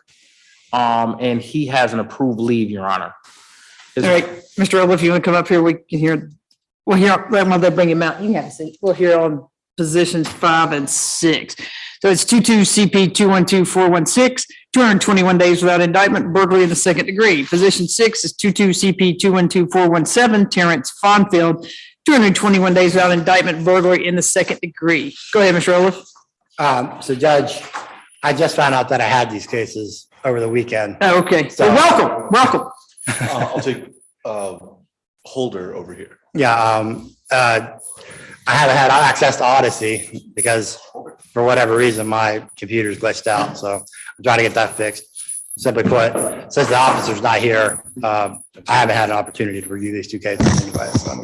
Speaker 2: And he has an approved leave, Your Honor.
Speaker 1: All right, Mr. Earl, if you want to come up here, we can hear, well, here, while they bring him out, you can have a seat. We'll hear on positions 5 and 6. So it's 22 CP 212416, 221 days without indictment, burglary in the second degree. Position 6 is 22 CP 212417, Terrence Fonfield, 221 days without indictment, burglary in the second degree. Go ahead, Mr. Earl.
Speaker 11: So Judge, I just found out that I had these cases over the weekend.
Speaker 1: Oh, okay. So welcome.
Speaker 4: I'll take Holder over here.
Speaker 11: Yeah, I haven't had access to Odyssey because for whatever reason, my computer's glitched out. So I'm trying to get that fixed. Simply put, since the officer's not here, I haven't had an opportunity to review these two cases anyway. So I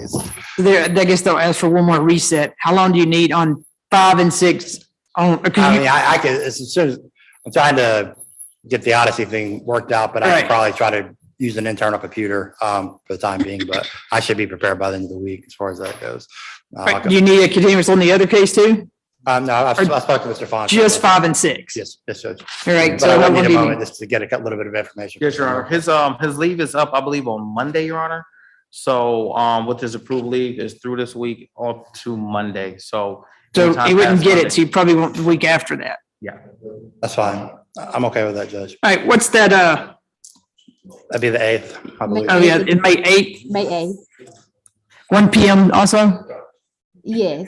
Speaker 11: mean,
Speaker 1: I guess they'll ask for one more reset. How long do you need on 5 and 6?
Speaker 11: I could, as soon as, I'm trying to get the Odyssey thing worked out, but I could probably try to use an internal computer for the time being, but I should be prepared by the end of the week as far as that goes.
Speaker 1: Do you need a continuous on the other case too?
Speaker 11: No, I spoke to Mr. Font.
Speaker 1: Just 5 and 6?
Speaker 11: Yes, Judge.
Speaker 1: All right.
Speaker 11: But
Speaker 1: So
Speaker 11: I
Speaker 1: what
Speaker 11: need a
Speaker 1: do you
Speaker 11: moment
Speaker 1: need?
Speaker 11: just to get a little bit of information.
Speaker 2: Yes, Your Honor. His leave is up, I believe, on Monday, Your Honor. So with his approved leave is through this week up to Monday. So
Speaker 1: he wouldn't get it, so you probably won't the week after that.
Speaker 2: Yeah.
Speaker 11: That's fine. I'm okay with that, Judge.
Speaker 1: All right, what's that,
Speaker 11: That'd be the 8th, I believe.
Speaker 1: oh yeah, in May 8th,
Speaker 7: May 8th.
Speaker 1: 1 p.m. also?
Speaker 7: Yes.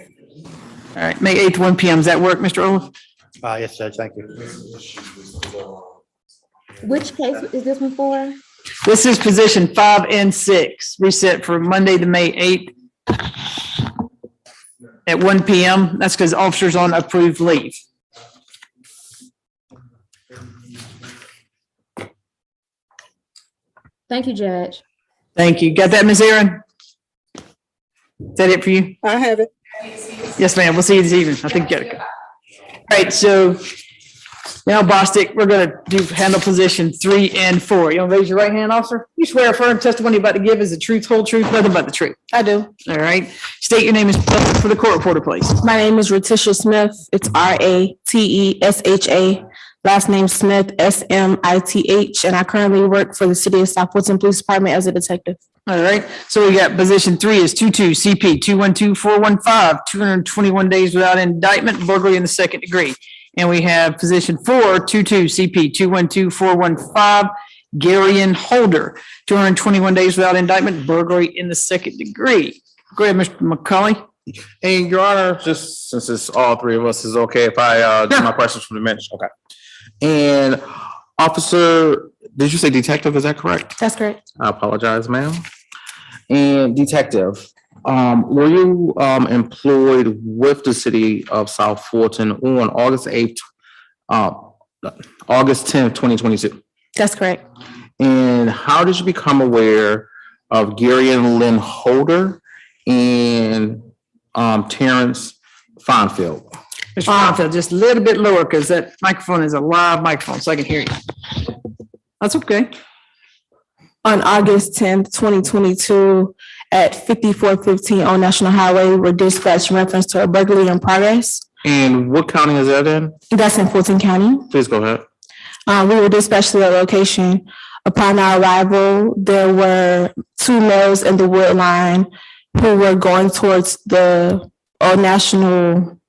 Speaker 1: All right, May 8th, 1 p.m. Does that work, Mr. Olaf?
Speaker 11: Yes, Judge, thank you.
Speaker 7: Which case is this one for?
Speaker 1: This is position 5 and 6, reset for Monday to May 8th at 1 p.m. That's because officers on approved leave.
Speaker 7: Thank you, Judge.
Speaker 1: Thank you. Got that, Ms. Aaron? Is that it for you?
Speaker 8: I have it.
Speaker 1: Yes, ma'am. We'll see you this evening. I think you got it. All right, so now, Bostic, we're going to handle position 3 and 4. You want to raise your right hand, officer? You swear affirm testimony you're about to give is the truth, whole truth, nothing but the truth.
Speaker 12: I do.
Speaker 1: All right. State your name for the court reporter, please.
Speaker 12: My name is Ratisha Smith. It's Ratesha. Last name Smith, Smith. And I currently work for the City of South Fulton Police Department as a detective.
Speaker 1: All right. So we got position 3 is 22 CP 212415, 221 days without indictment, burglary in the second degree. And we have position 4, 22 CP 212415, Gary and Holder, 221 days without indictment, burglary in the second degree. Go ahead, Mr. McCauley.
Speaker 2: And Your Honor, just since it's all three of us, is okay if I do my questions from the bench? Okay. And officer, did you say detective? Is that correct?
Speaker 12: That's correct.
Speaker 2: I apologize, ma'am. And detective, were you employed with the City of South Fulton on August 8th, August 10th, 2022?
Speaker 12: That's correct.
Speaker 2: And how did you become aware of Gary and Lynn Holder and Terrence Fonfield?
Speaker 1: Mr. Fonfield, just a little bit lower because that microphone is a live microphone, so I can hear you. That's okay.
Speaker 12: On August 10th, 2022, at 5415 Old National Highway, were dispatched in reference to a burglary in progress.
Speaker 2: And what county is that in?
Speaker 12: That's in Fulton County.
Speaker 2: Please go ahead.
Speaker 12: We were dispatched to the location. Upon our arrival, there were two males in the wood line who were going towards the Old National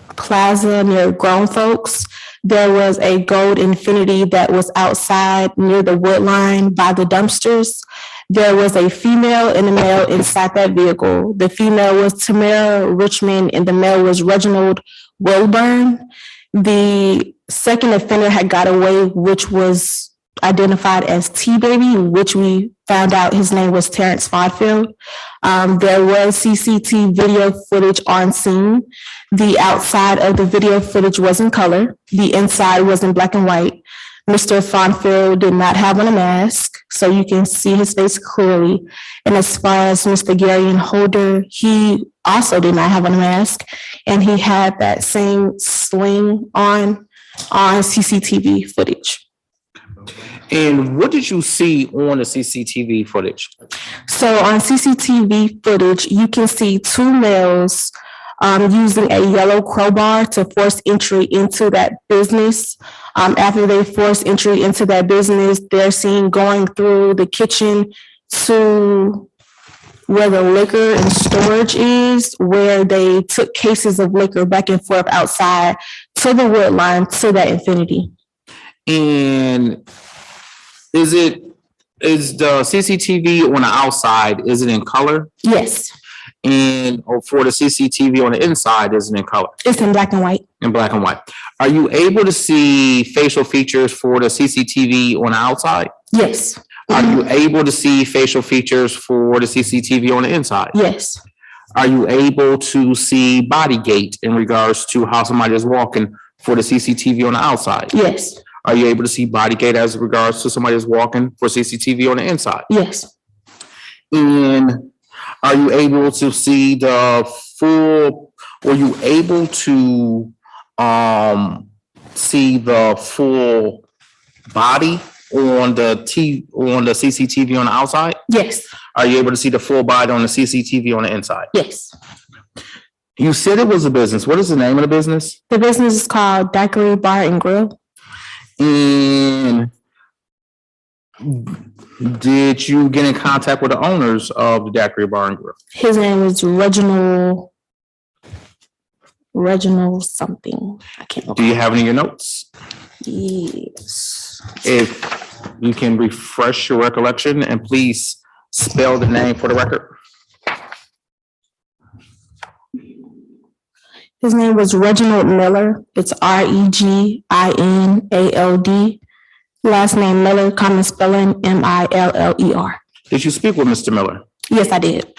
Speaker 12: Plaza near Grown Folks. There was a gold Infiniti that was outside near the wood line by the dumpsters. There was a female and a male inside that vehicle. The female was Tamara Richmond and the male was Reginald Wilburn. The second offender had got away, which was identified as T-Baby, which we found out his name was Terrence Fonfield. There was CCTV video footage on scene. The outside of the video footage was in color. The inside was in black and white. Mr. Fonfield did not have on a mask, so you can see his face clearly. And as far as Mr. Gary and Holder, he also did not have on a mask, and he had that same sling on CCTV footage.
Speaker 2: And what did you see on the CCTV footage?
Speaker 12: So on CCTV footage, you can see two males using a yellow crowbar to force entry into that business. After they force entry into that business, they're seen going through the kitchen to where the liquor and storage is, where they took cases of liquor back and forth outside to the wood line to that Infiniti.
Speaker 2: And is the CCTV on the outside, is it in color?
Speaker 12: Yes,
Speaker 2: And for the CCTV on the inside, is it in color?
Speaker 12: it's in black and white.
Speaker 2: In black and white. Are you able to see facial features for the CCTV on the outside?
Speaker 12: Yes,
Speaker 2: Are you able to see facial features for the CCTV on the inside?
Speaker 12: yes,
Speaker 2: Are you able to see body gait in regards to how somebody is walking for the CCTV on the outside?
Speaker 12: yes,
Speaker 2: Are you able to see body gait as regards to somebody is walking for CCTV on the inside?
Speaker 12: yes,
Speaker 2: And are you able to see the full, were you able to see the full body on the CCTV on the outside?
Speaker 12: yes,
Speaker 2: Are you able to see the full body on the CCTV on the inside?
Speaker 12: yes.
Speaker 2: You said it was a business. What is the name of the business?
Speaker 12: The business is called Daiquiri Bar and Grill.
Speaker 2: And did you get in contact with the owners of the Daiquiri Bar and Grill?
Speaker 12: His name is Reginald something. I can't.
Speaker 2: Do you have any of your notes?
Speaker 12: Yes.
Speaker 2: If you can refresh your recollection and please spell the name for the record.
Speaker 12: His name was Reginald Miller. It's Reginald. Last name Miller, common spelling Miller.
Speaker 2: Did you speak with Mr. Miller?
Speaker 12: Yes, I did.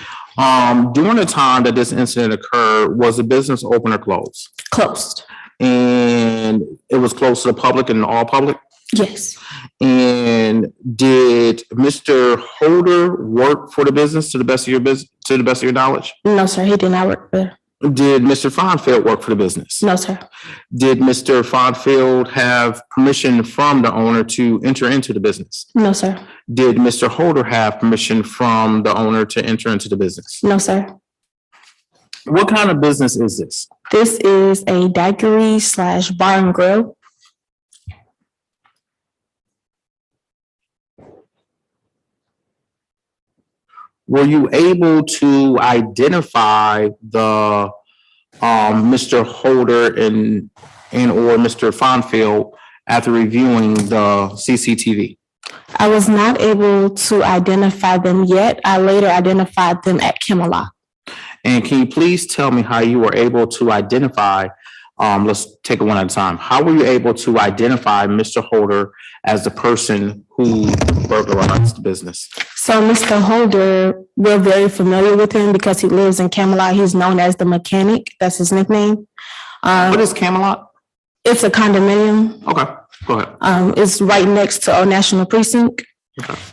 Speaker 2: During the time that this incident occurred, was the business open or closed?
Speaker 12: Closed.
Speaker 2: And it was closed to the public and all public?
Speaker 12: Yes.
Speaker 2: And did Mr. Holder work for the business to the best of your knowledge?
Speaker 12: No, sir. He did not work there.
Speaker 2: Did Mr. Fonfield work for the business?
Speaker 12: No, sir.
Speaker 2: Did Mr. Fonfield have permission from the owner to enter into the business?
Speaker 12: No, sir.
Speaker 2: Did Mr. Holder have permission from the owner to enter into the business?
Speaker 12: No, sir.
Speaker 2: What kind of business is this?
Speaker 12: This is a daiquiri / bar and grill.
Speaker 2: Were you able to identify the Mr. Holder and or Mr. Fonfield after reviewing the CCTV?
Speaker 12: I was not able to identify them yet. I later identified them at Camelot.
Speaker 2: And can you please tell me how you were able to identify, let's take it one at a time. How were you able to identify Mr. Holder as the person who burglarized the business?
Speaker 12: So Mr. Holder, we're very familiar with him because he lives in Camelot. He's known as the mechanic. That's his nickname.
Speaker 2: What is Camelot?
Speaker 12: It's a condominium.
Speaker 2: Okay, go ahead.
Speaker 12: It's right next to Old National Precinct.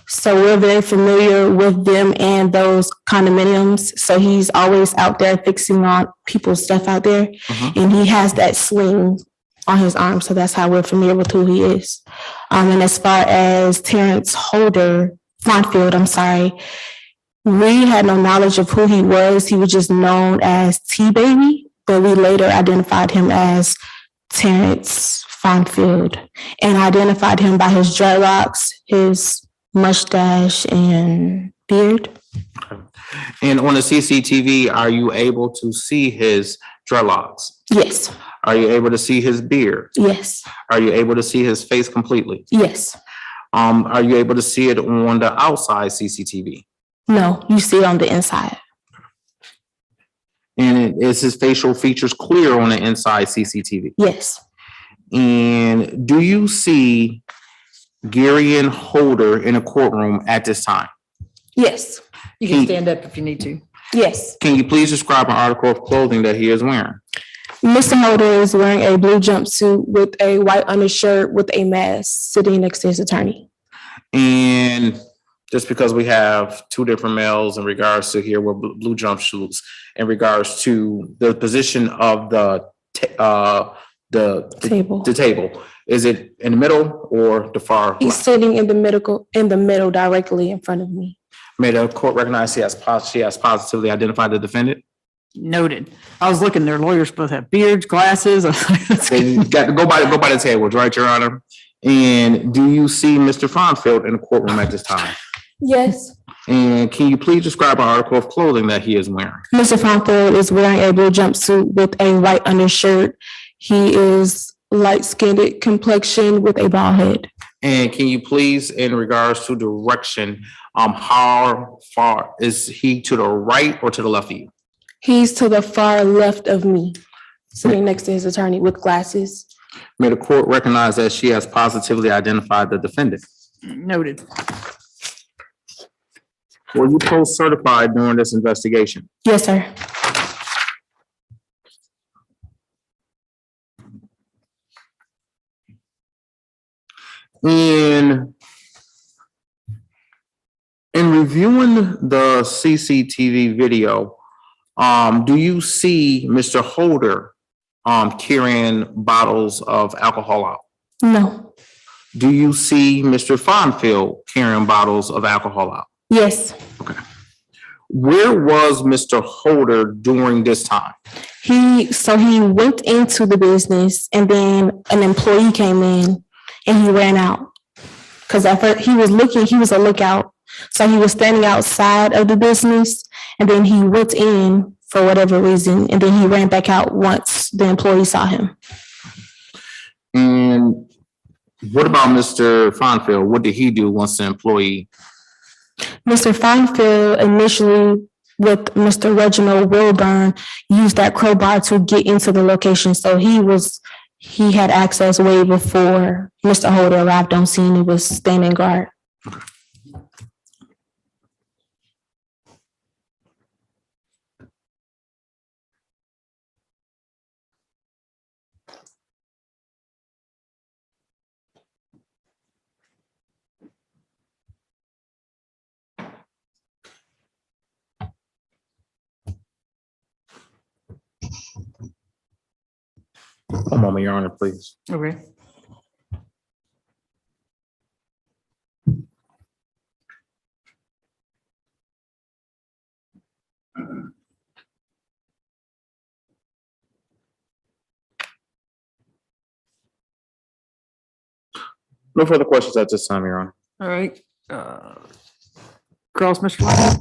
Speaker 12: So we're very familiar with them and those condominiums. So he's always out there fixing on people's stuff out there. And he has that sling on his arm. So that's how we're familiar with who he is. And as far as Terrence Fonfield, I'm sorry, we had no knowledge of who he was. He was just known as T-Baby, but we later identified him as Terrence Fonfield and identified him by his dreadlocks, his mustache and beard.
Speaker 2: And on the CCTV, are you able to see his dreadlocks?
Speaker 12: Yes.
Speaker 2: Are you able to see his beard?
Speaker 12: Yes.
Speaker 2: Are you able to see his face completely?
Speaker 12: Yes.
Speaker 2: Are you able to see it on the outside CCTV?
Speaker 12: No, you see it on the inside.
Speaker 2: And is his facial features clear on the inside CCTV?
Speaker 12: Yes.
Speaker 2: And do you see Garion Holder in a courtroom at this time?
Speaker 12: Yes.
Speaker 1: You can stand up if you need to.
Speaker 12: Yes.
Speaker 2: Can you please describe an article of clothing that he is wearing?
Speaker 12: Mr. Holder is wearing a blue jumpsuit with a white undershirt with a mask, sitting next to his attorney.
Speaker 2: And just because we have two different males in regards to here with blue jumpsuits, in regards to the position of the table, is it in the middle or the far
Speaker 12: He's
Speaker 2: left?
Speaker 12: sitting in the middle, directly in front of me.
Speaker 2: May the court recognize she has positively identified the defendant?
Speaker 1: Noted. I was looking, their lawyers both have beards, glasses.
Speaker 2: They got to go by the tables, right, Your Honor? And do you see Mr. Fonfield in the courtroom at this time?
Speaker 12: Yes.
Speaker 2: And can you please describe an article of clothing that he is wearing?
Speaker 12: Mr. Fonfield is wearing a blue jumpsuit with a white undershirt. He is light-skinned complexion with a bald head.
Speaker 2: And can you please, in regards to direction, how far is he, to the right or to the left of you?
Speaker 12: He's to the far left of me, sitting next to his attorney with glasses.
Speaker 2: May the court recognize that she has positively identified the defendant?
Speaker 1: Noted.
Speaker 2: Were you post-certified during this investigation?
Speaker 12: Yes, sir.
Speaker 2: In reviewing the CCTV video, do you see Mr. Holder carrying bottles of alcohol out?
Speaker 12: No.
Speaker 2: Do you see Mr. Fonfield carrying bottles of alcohol out?
Speaker 12: Yes.
Speaker 2: Okay. Where was Mr. Holder during this time?
Speaker 12: He went into the business and then an employee came in and he ran out. Because at first he was a lookout. So he was standing outside of the business and then he went in for whatever reason and then he ran back out once the employee saw him.
Speaker 2: And what about Mr. Fonfield? What did he do once the employee?
Speaker 12: Mr. Fonfield initially with Mr. Reginald Wilburn used that crowbar to get into the location. So he had access way before Mr. Holder arrived on scene. He was standing guard.
Speaker 2: One moment, Your Honor, please.
Speaker 1: Okay.
Speaker 2: No further questions at this time, Your Honor.
Speaker 1: All right. Cross, Mr. Lyon.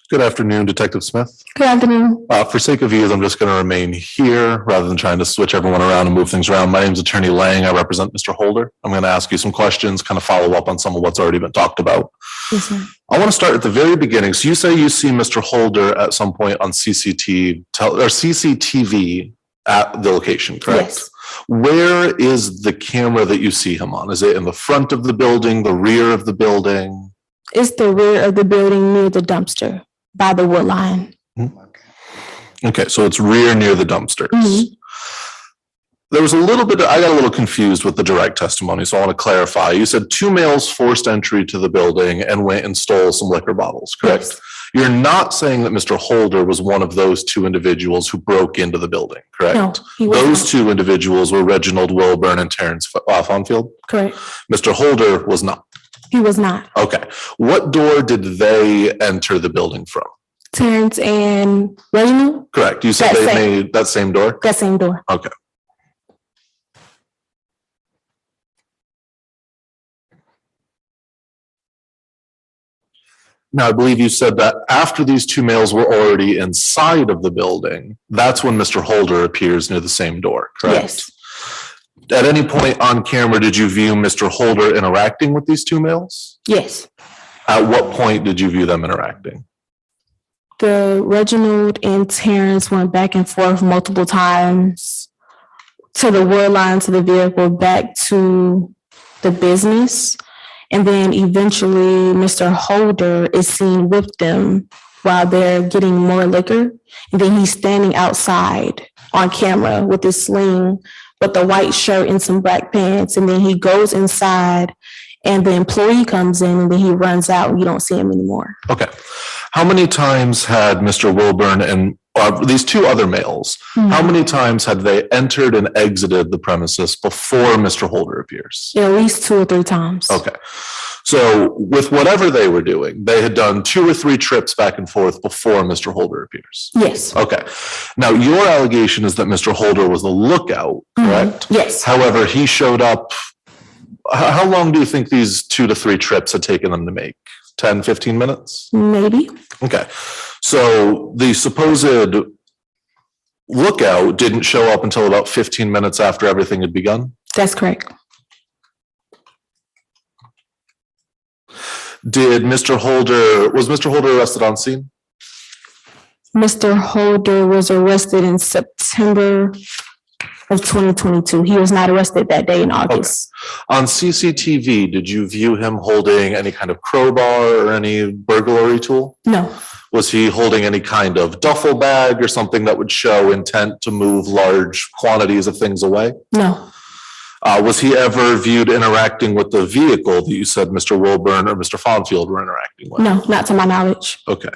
Speaker 4: Good afternoon, Detective Smith.
Speaker 12: Good afternoon.
Speaker 4: For sake of ease, I'm just going to remain here rather than trying to switch everyone around and move things around. My name is Attorney Lang. I represent Mr. Holder. I'm going to ask you some questions, kind of follow up on some of what's already been talked about.
Speaker 12: Yes, sir.
Speaker 4: I want to start at the very beginning. So you say you see Mr. Holder at some point on CCTV at the location, correct?
Speaker 12: Yes.
Speaker 4: Where is the camera that you see him on? Is it in the front of the building, the rear of the building?
Speaker 12: It's the rear of the building near the dumpster by the wood line.
Speaker 4: Okay, so it's rear near the dumpsters.
Speaker 12: Mhm.
Speaker 4: There was a little bit, I got a little confused with the direct testimony, so I want to clarify. You said 2 males forced entry to the building and went and stole some liquor bottles, correct?
Speaker 12: Yes.
Speaker 4: You're not saying that Mr. Holder was one of those 2 individuals who broke into the building, correct?
Speaker 12: No, he was
Speaker 4: Those
Speaker 12: not.
Speaker 4: 2 individuals were Reginald Wilburn and Terrence Fonfield?
Speaker 12: Correct.
Speaker 4: Mr. Holder was not.
Speaker 12: He was not.
Speaker 4: Okay. What door did they enter the building from?
Speaker 12: Terrence and Reginald,
Speaker 4: Correct. You said
Speaker 12: That
Speaker 4: they
Speaker 12: same-
Speaker 4: made that same door?
Speaker 12: that same door.
Speaker 4: Okay. Now, I believe you said that after these 2 males were already inside of the building, that's when Mr. Holder appears near the same door, correct?
Speaker 12: Yes.
Speaker 4: At any point on camera, did you view Mr. Holder interacting with these 2 males?
Speaker 12: Yes.
Speaker 4: At what point did you view them interacting?
Speaker 12: The Reginald and Terrence went back and forth multiple times to the wood line, to the vehicle, back to the business. And then eventually Mr. Holder is seen with them while they're getting more liquor. And then he's standing outside on camera with his sling, with the white shirt and some black pants. And then he goes inside and the employee comes in and then he runs out and you don't see him anymore.
Speaker 4: Okay. How many times had Mr. Wilburn and these 2 other males, how many times had they entered and exited the premises before Mr. Holder appears?
Speaker 12: At least 2 or 3 times.
Speaker 4: Okay. So with whatever they were doing, they had done 2 or 3 trips back and forth before Mr. Holder appears.
Speaker 12: Yes.
Speaker 4: Okay. Now, your allegation is that Mr. Holder was the lookout, correct?
Speaker 12: Yes.
Speaker 4: However, he showed up. How long do you think these 2 to 3 trips had taken them to make? 10, 15 minutes?
Speaker 12: Maybe.
Speaker 4: Okay. So the supposed lookout didn't show up until about 15 minutes after everything had begun?
Speaker 12: That's correct.
Speaker 4: Was Mr. Holder arrested on scene?
Speaker 12: Mr. Holder was arrested in September of 2022. He was not arrested that day in August.
Speaker 4: On CCTV, did you view him holding any kind of crowbar or any burglary tool?
Speaker 12: No,
Speaker 4: Was he holding any kind of duffel bag or something that would show intent to move large quantities of things away?
Speaker 12: no,
Speaker 4: Was he ever viewed interacting with the vehicle that you said Mr. Wilburn or Mr. Fonfield were interacting with?
Speaker 12: no, not to my knowledge.
Speaker 4: Okay.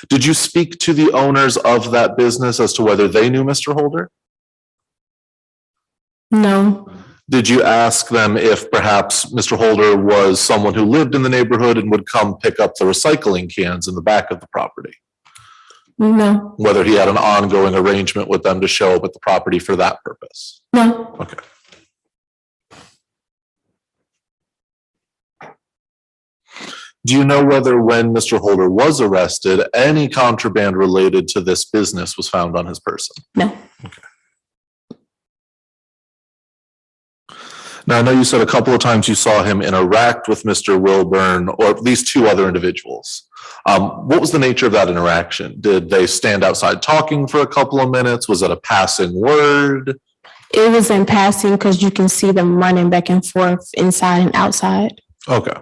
Speaker 4: Did you speak to the owners of that business as to whether they knew Mr. Holder?
Speaker 12: No,
Speaker 4: Did you ask them if perhaps Mr. Holder was someone who lived in the neighborhood and would come pick up the recycling cans in the back of the property?
Speaker 12: no,
Speaker 4: Whether he had an ongoing arrangement with them to show up at the property for that purpose?
Speaker 12: no.
Speaker 4: Okay. Do you know whether when Mr. Holder was arrested, any contraband related to this business was found on his person?
Speaker 12: No.
Speaker 4: Okay. Now, I know you said a couple of times you saw him interact with Mr. Wilburn or these 2 other individuals. What was the nature of that interaction? Did they stand outside talking for a couple of minutes? Was it a passing word?
Speaker 12: It was in passing because you can see them running back and forth inside and outside.
Speaker 4: Okay.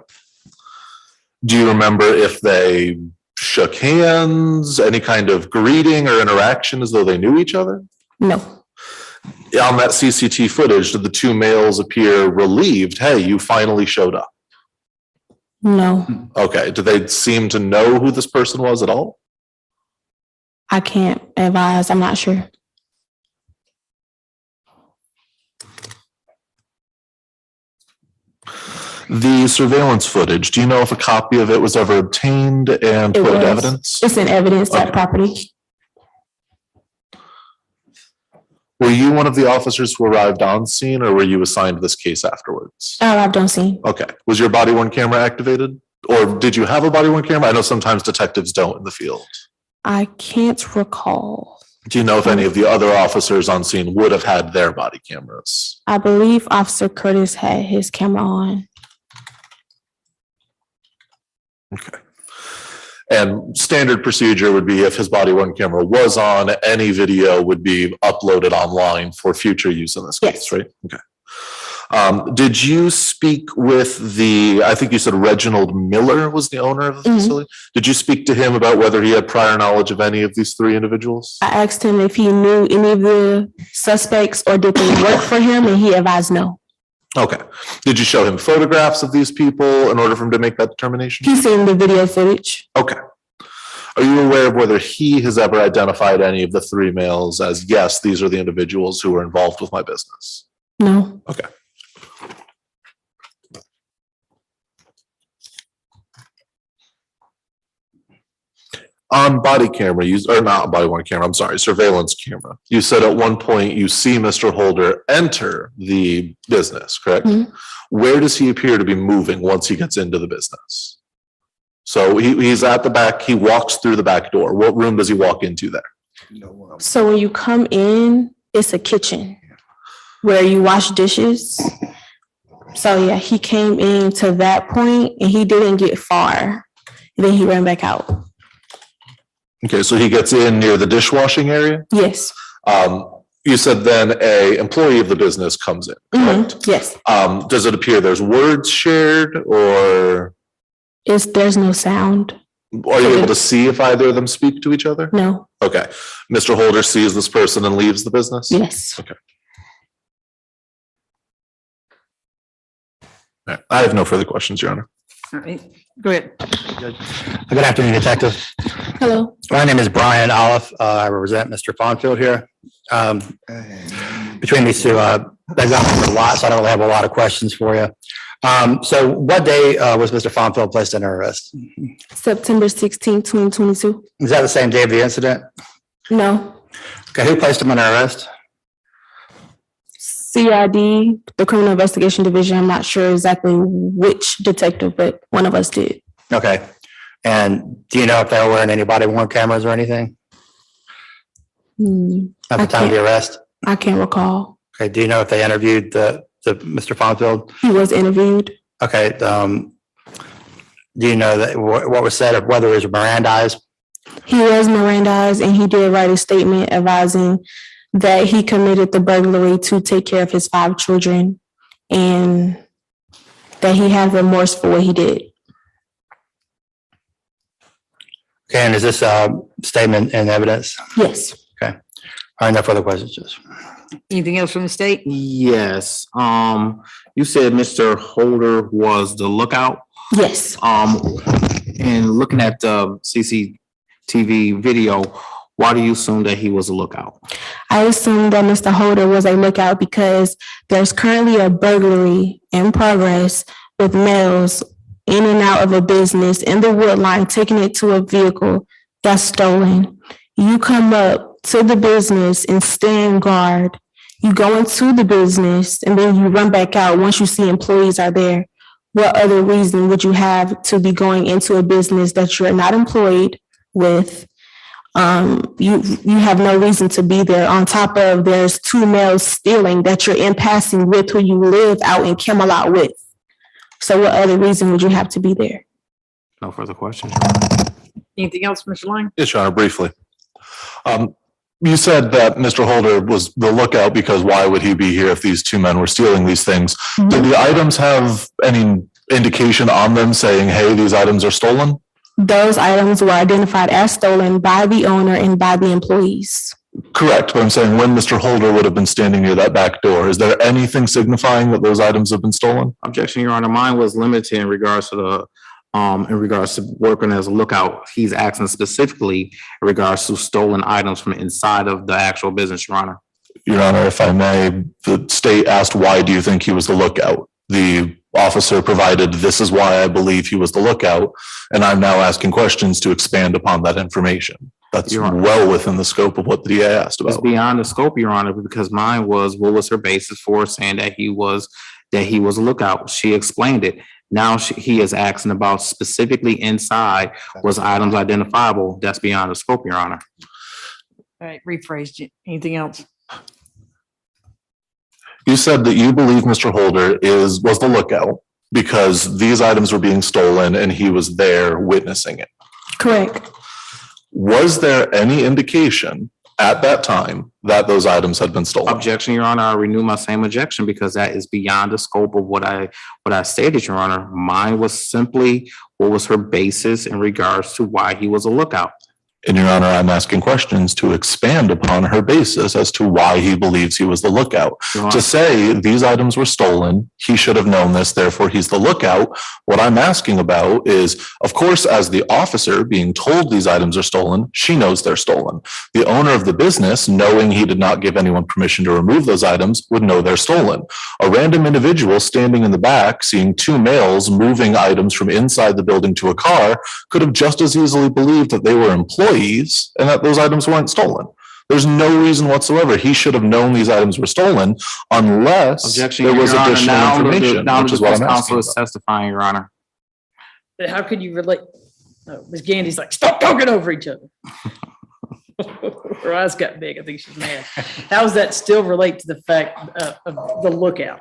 Speaker 4: Do you remember if they shook hands, any kind of greeting or interaction as though they knew each other?
Speaker 12: No,
Speaker 4: On that CCTV footage, did the 2 males appear relieved? Hey, you finally showed up.
Speaker 12: no,
Speaker 4: Okay. Did they seem to know who this person was at all?
Speaker 12: I can't advise. I'm not sure.
Speaker 4: The surveillance footage, do you know if a copy of it was ever obtained and
Speaker 12: It
Speaker 4: put into
Speaker 12: was.
Speaker 4: evidence?
Speaker 12: It's in evidence at
Speaker 4: Okay.
Speaker 12: property.
Speaker 4: Were you one of the officers who arrived on scene or were you assigned this case afterwards?
Speaker 12: I don't see.
Speaker 4: Okay. Was your body worn camera activated? Or did you have a body worn camera? I know sometimes detectives don't in the field.
Speaker 12: I can't recall.
Speaker 4: Do you know if any of the other officers on scene would have had their body cameras?
Speaker 12: I believe Officer Curtis had his camera on.
Speaker 4: Okay. And standard procedure would be if his body worn camera was on, any video would be uploaded online for future use in this case,
Speaker 12: Yes.
Speaker 4: right? Okay. Did you speak with I think you said Reginald Miller was the owner of the facility? Did you speak to him about whether he had prior knowledge of any of these three individuals?
Speaker 12: I asked him if he knew any of the suspects or did they work for him, and he advised no.
Speaker 4: Okay. Did you show him photographs of these people in order for him to make that determination?
Speaker 12: He's seen the video footage.
Speaker 4: Okay. Are you aware of whether he has ever identified any of the three males as, yes, these are the individuals who are involved with my business?
Speaker 12: No.
Speaker 4: Okay. On body camera, or not body worn camera, I'm sorry, surveillance camera. You said at one point you see Mr. Holder enter the business, correct? Where does he appear to be moving once he gets into the business? So he's at the back, he walks through the back door. What room does he walk into there?
Speaker 12: So when you come in, it's a kitchen where you wash dishes. So yeah, he came in to that point and he didn't get far. And then he ran back out.
Speaker 4: Okay, so he gets in near the dishwashing area?
Speaker 12: Yes.
Speaker 4: You said then a employee of the business comes in, correct?
Speaker 12: Yes.
Speaker 4: Does it appear there's words shared, or
Speaker 12: There's no sound.
Speaker 4: are you able to see if either of them speak to each other?
Speaker 12: No.
Speaker 4: Okay. Mr. Holder sees this person and leaves the business?
Speaker 12: Yes.
Speaker 4: Okay. All right. I have no further questions, Your Honor.
Speaker 1: All right, go ahead.
Speaker 11: Good afternoon, Detective.
Speaker 12: Hello.
Speaker 11: My name is Brian Olive. I represent Mr. Fonfield here. Between these two, they've gone through a lot, so I don't really have a lot of questions for you. So what day was Mr. Fonfield placed under arrest?
Speaker 12: September 16, 2022.
Speaker 11: Is that the same day of the incident?
Speaker 12: No.
Speaker 11: Okay, who placed him under arrest?
Speaker 12: CID, the Criminal Investigation Division. I'm not sure exactly which detective, but one of us did.
Speaker 11: Okay. And do you know if they were wearing any body worn cameras or anything at the time of the arrest?
Speaker 12: I can't recall.
Speaker 11: Okay. Do you know if they interviewed the Mr. Fonfield?
Speaker 12: He was interviewed.
Speaker 11: Okay. Do you know that what was said or whether it was Mirandized?
Speaker 12: He was Mirandized and he did write a statement advising that he committed the burglary to take care of his 5 children and that he had remorse for what he did.
Speaker 11: Okay, and is this statement in evidence?
Speaker 12: Yes.
Speaker 11: Okay. All right, no further questions, Judge.
Speaker 1: Anything else from the state?
Speaker 2: Yes. You said Mr. Holder was the lookout.
Speaker 12: Yes.
Speaker 2: And looking at the CCTV video, why do you assume that he was a lookout?
Speaker 12: I assume that Mr. Holder was a lookout because there's currently a burglary in progress with males in and out of a business in the Woodline, taking it to a vehicle that's stolen. You come up to the business and stand guard. You go into the business and then you run back out once you see employees are there. What other reason would you have to be going into a business that you're not employed with? You have no reason to be there. On top of there's 2 males stealing that you're in passing with who you live out in Camelot with. So what other reason would you have to be there?
Speaker 2: No further questions.
Speaker 1: Anything else, Mr. Lang?
Speaker 4: Yes, Your Honor, briefly. You said that Mr. Holder was the lookout because why would he be here if these 2 men were stealing these things? Did the items have any indication on them saying, hey, these items are stolen?
Speaker 12: Those items were identified as stolen by the owner and by the employees.
Speaker 4: Correct, but I'm saying when Mr. Holder would have been standing near that back door, is there anything signifying that those items have been stolen?
Speaker 2: Objection, Your Honor. Mine was limited in regards to working as a lookout. He's asking specifically in regards to stolen items from inside of the actual business, Your Honor.
Speaker 4: Your Honor, if I may, the state asked, why do you think he was the lookout? The officer provided, this is why I believe he was the lookout, and I'm now asking questions to expand upon that information. That's well within the scope of what the DA asked about.
Speaker 2: It's beyond the scope, Your Honor, because mine was, what was her basis for saying that he was a lookout? She explained it. Now he is asking about specifically inside was items identifiable. That's beyond the scope, Your Honor.
Speaker 1: All right, rephrased. Anything else?
Speaker 4: You said that you believe Mr. Holder was the lookout because these items were being stolen and he was there witnessing it.
Speaker 12: Correct.
Speaker 4: Was there any indication at that time that those items had been stolen?
Speaker 2: Objection, Your Honor. I renew my same objection because that is beyond the scope of what I stated, Your Honor. Mine was simply what was her basis in regards to why he was a lookout.
Speaker 4: And Your Honor, I'm asking questions to expand upon her basis as to why he believes he was the lookout.
Speaker 2: Your Honor.
Speaker 4: To say these items were stolen, he should have known this, therefore he's the lookout. What I'm asking about is, of course, as the officer being told these items are stolen, she knows they're stolen. The owner of the business, knowing he did not give anyone permission to remove those items, would know they're stolen. A random individual standing in the back, seeing two males moving items from inside the building to a car, could have just as easily believed that they were employees and that those items weren't stolen. There's no reason whatsoever he should have known these items were stolen unless
Speaker 2: Objection,
Speaker 4: there was
Speaker 2: Your Honor.
Speaker 4: additional
Speaker 2: Now the-
Speaker 4: information,
Speaker 2: now
Speaker 4: which
Speaker 2: the
Speaker 4: is what I'm
Speaker 2: defense
Speaker 4: asking
Speaker 2: counsel is
Speaker 4: about.
Speaker 2: testifying, Your Honor.
Speaker 1: How could you relate? Oh, Ms. Gandy's like, stop talking over each other. Her eyes got big. I think she's mad. How does that still relate to the fact of the lookout?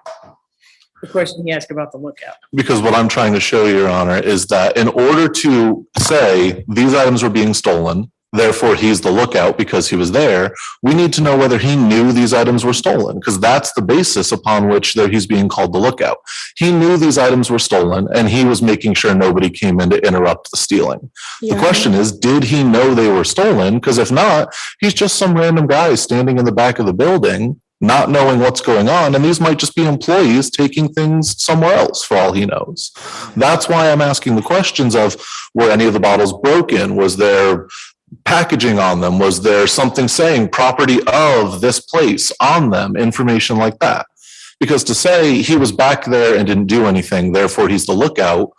Speaker 1: The question he asked about the lookout.
Speaker 4: Because what I'm trying to show you, Your Honor, is that in order to say these items were being stolen, therefore he's the lookout because he was there, we need to know whether he knew these items were stolen, because that's the basis upon which he's being called the lookout. He knew these items were stolen and he was making sure nobody came in to interrupt the stealing. The question is, did he know they were stolen? Because if not, he's just some random guy standing in the back of the building, not knowing what's going on. And these might just be employees taking things somewhere else for all he knows. That's why I'm asking the questions of, were any of the bottles broken? Was there packaging on them? Was there something saying property of this place on them? Information like that. Because to say he was back there and didn't do anything, therefore he's the lookout,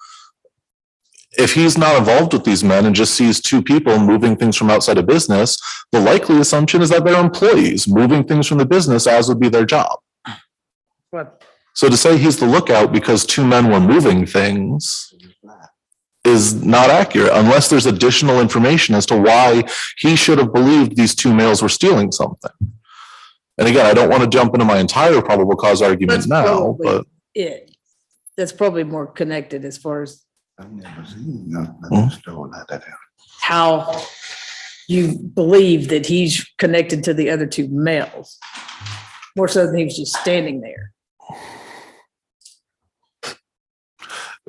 Speaker 4: if he's not involved with these men and just sees two people moving things from outside of business, the likely assumption is that they're employees moving things from the business, as would be their job.
Speaker 1: What?
Speaker 4: So to say he's the lookout because two men were moving things is not accurate unless there's additional information as to why he should have believed these two males were stealing something. And again, I don't want to jump into my entire probable cause argument
Speaker 1: That's
Speaker 4: now,
Speaker 1: probably
Speaker 4: but
Speaker 1: it. That's probably more connected as far as
Speaker 13: I've never seen nothing stolen like that.
Speaker 1: how you believe that he's connected to the other two males. More so than he was just standing there.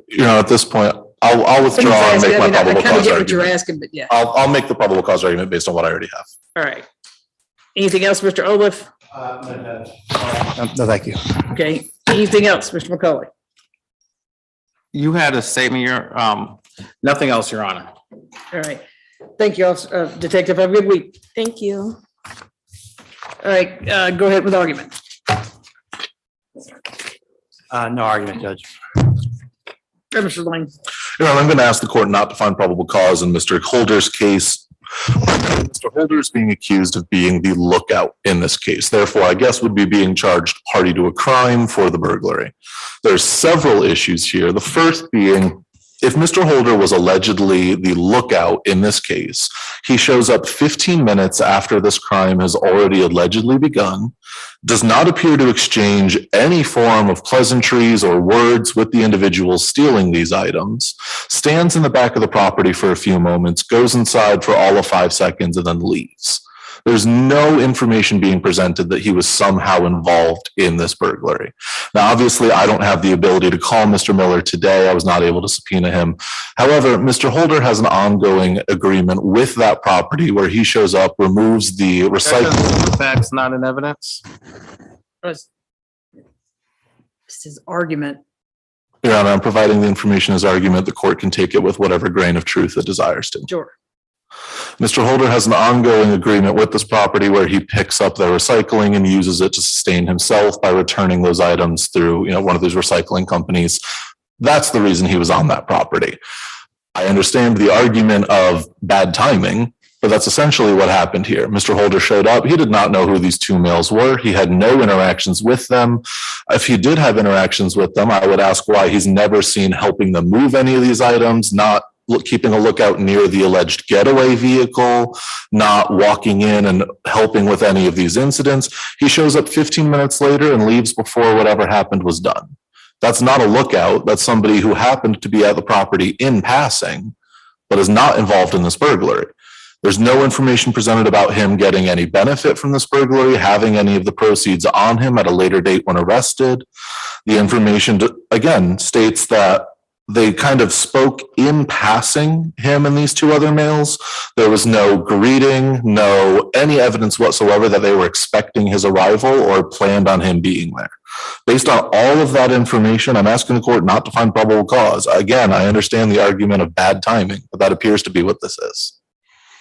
Speaker 4: you know, at this point, I'll withdraw and make my probable
Speaker 1: I kind of
Speaker 4: cause
Speaker 1: get what you're
Speaker 4: argument.
Speaker 1: asking, but yeah.
Speaker 4: I'll make the probable cause argument based on what I already have.
Speaker 1: All right. Anything else, Mr. Olaf?
Speaker 11: No, thank you.
Speaker 1: Okay. Anything else, Mr. McCauley?
Speaker 2: You had a statement, nothing else, Your Honor.
Speaker 1: All right. Thank you, Officer, Detective. Have a good week.
Speaker 12: Thank you.
Speaker 1: All right, go ahead with argument.
Speaker 11: No argument, Judge.
Speaker 1: Mr. Lane.
Speaker 4: You know, I'm going to ask the court not to find probable cause in Mr. Holder's case. Mr. Holder is being accused of being the lookout in this case. Therefore, I guess would be being charged party to a crime for the burglary. There's several issues here. The first being, if Mr. Holder was allegedly the lookout in this case, he shows up 15 minutes after this crime has already allegedly begun, does not appear to exchange any form of pleasantries or words with the individual stealing these items, stands in the back of the property for a few moments, goes inside for all of 5 seconds, and then leaves. There's no information being presented that he was somehow involved in this burglary. Now, obviously, I don't have the ability to call Mr. Miller today. I was not able to subpoena him. However, Mr. Holder has an ongoing agreement with that property where he shows up, removes the recycling.
Speaker 2: Facts not in evidence.
Speaker 1: This is argument.
Speaker 4: Your Honor, I'm providing the information as argument. The court can take it with whatever grain of truth it desires to.
Speaker 1: Sure.
Speaker 4: Mr. Holder has an ongoing agreement with this property where he picks up their recycling and uses it to sustain himself by returning those items through, one of these recycling companies. That's the reason he was on that property. I understand the argument of bad timing, but that's essentially what happened here. Mr. Holder showed up. He did not know who these two males were. He had no interactions with them. If he did have interactions with them, I would ask why he's never seen helping them move any of these items, not keeping a lookout near the alleged getaway vehicle, not walking in and helping with any of these incidents. He shows up 15 minutes later and leaves before whatever happened was done. That's not a lookout. That's somebody who happened to be at the property in passing, but is not involved in this burglary.
Speaker 14: There's no information presented about him getting any benefit from this burglary, having any of the proceeds on him at a later date when arrested. The information, again, states that they kind of spoke in passing, him and these two other males. There was no greeting, no any evidence whatsoever that they were expecting his arrival or planned on him being there. Based on all of that information, I'm asking the court not to find probable cause. Again, I understand the argument of bad timing, but that appears to be what this is.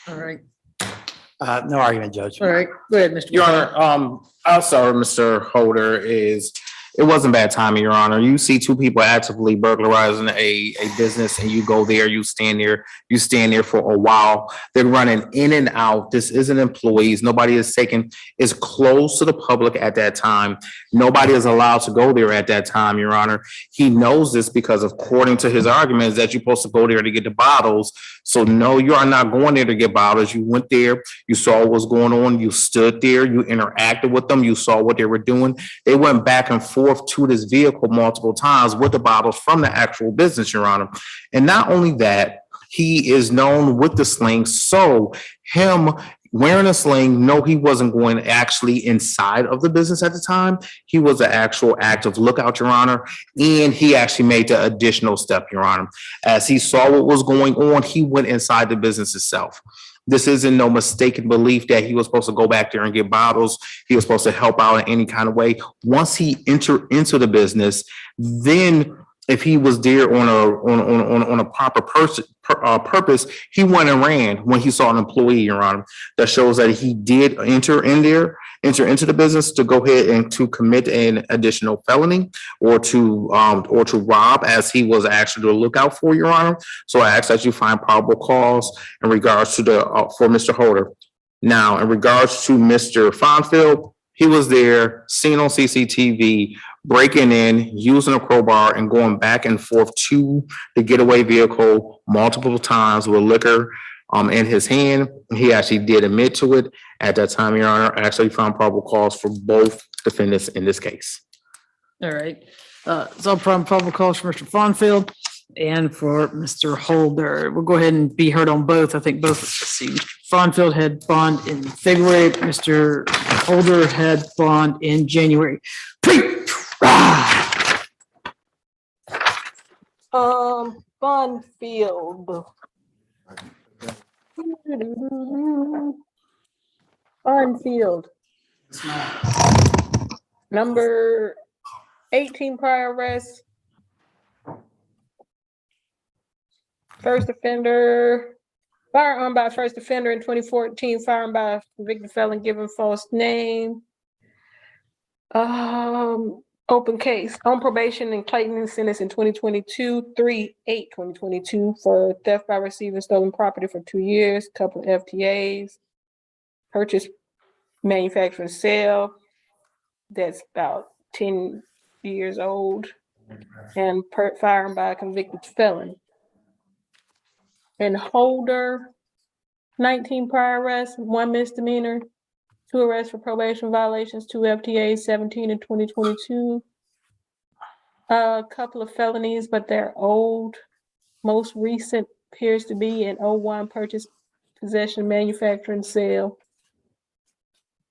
Speaker 1: All right,
Speaker 11: No argument, Judge.
Speaker 1: all right, go ahead, Mr.
Speaker 2: Your Honor, also, Mr. Holder, it wasn't bad timing, Your Honor. You see two people actively burglarizing a business and you go there, you stand there for a while. They're running in and out. This isn't employees. Nobody is closed to the public at that time. Nobody is allowed to go there at that time, Your Honor. He knows this because according to his arguments that you're supposed to go there to get the bottles. So no, you are not going there to get bottles. You went there, you saw what was going on, you stood there, you interacted with them, you saw what they were doing. They went back and forth to this vehicle multiple times with the bottles from the actual business, Your Honor. And not only that, he is known with the sling. So him wearing a sling, no, he wasn't going actually inside of the business at the time. He was an actual active lookout, Your Honor. And he actually made the additional step, Your Honor. As he saw what was going on, he went inside the business itself. This isn't no mistaken belief that he was supposed to go back there and get bottles. He was supposed to help out in any kind of way. Once he entered into the business, then if he was there on a proper purpose, he went and ran when he saw an employee, Your Honor. That shows that he did enter into the business to go ahead and to commit an additional felony or to rob, as he was actually the lookout for, Your Honor. So I ask that you find probable cause in regards to for Mr. Holder. Now, in regards to Mr. Fonfield, he was there, seen on CCTV, breaking in, using a crowbar and going back and forth to the getaway vehicle multiple times with liquor in his hand. He actually did admit to it at that time, Your Honor. I actually found probable cause for both defendants in this case.
Speaker 1: All right, so probable cause for Mr. Fonfield and for Mr. Holder. We'll go ahead and be heard on both. I think both, let's see, Mr. Fonfield had bond in February, Mr. Holder had bond in January.
Speaker 8: Funfield. Funfield. Number 18 prior arrest. First offender, firearm by first offender in 2014, firearm by convicted felon given false name. Open case on probation in Clayton and sentenced in 2022, 3/8/2022 for theft by receiving stolen property for 2 years, couple of FTAs, purchase, manufacture, and sale. That's about 10 years old, and firearm by a convicted felon. And Holder, 19 prior arrests, 1 misdemeanor, 2 arrests for probation violations, 2 FTAs, 17 in 2022. A couple of felonies, but they're old. Most recent appears to be in 01 purchase, possession, manufacture, and sale.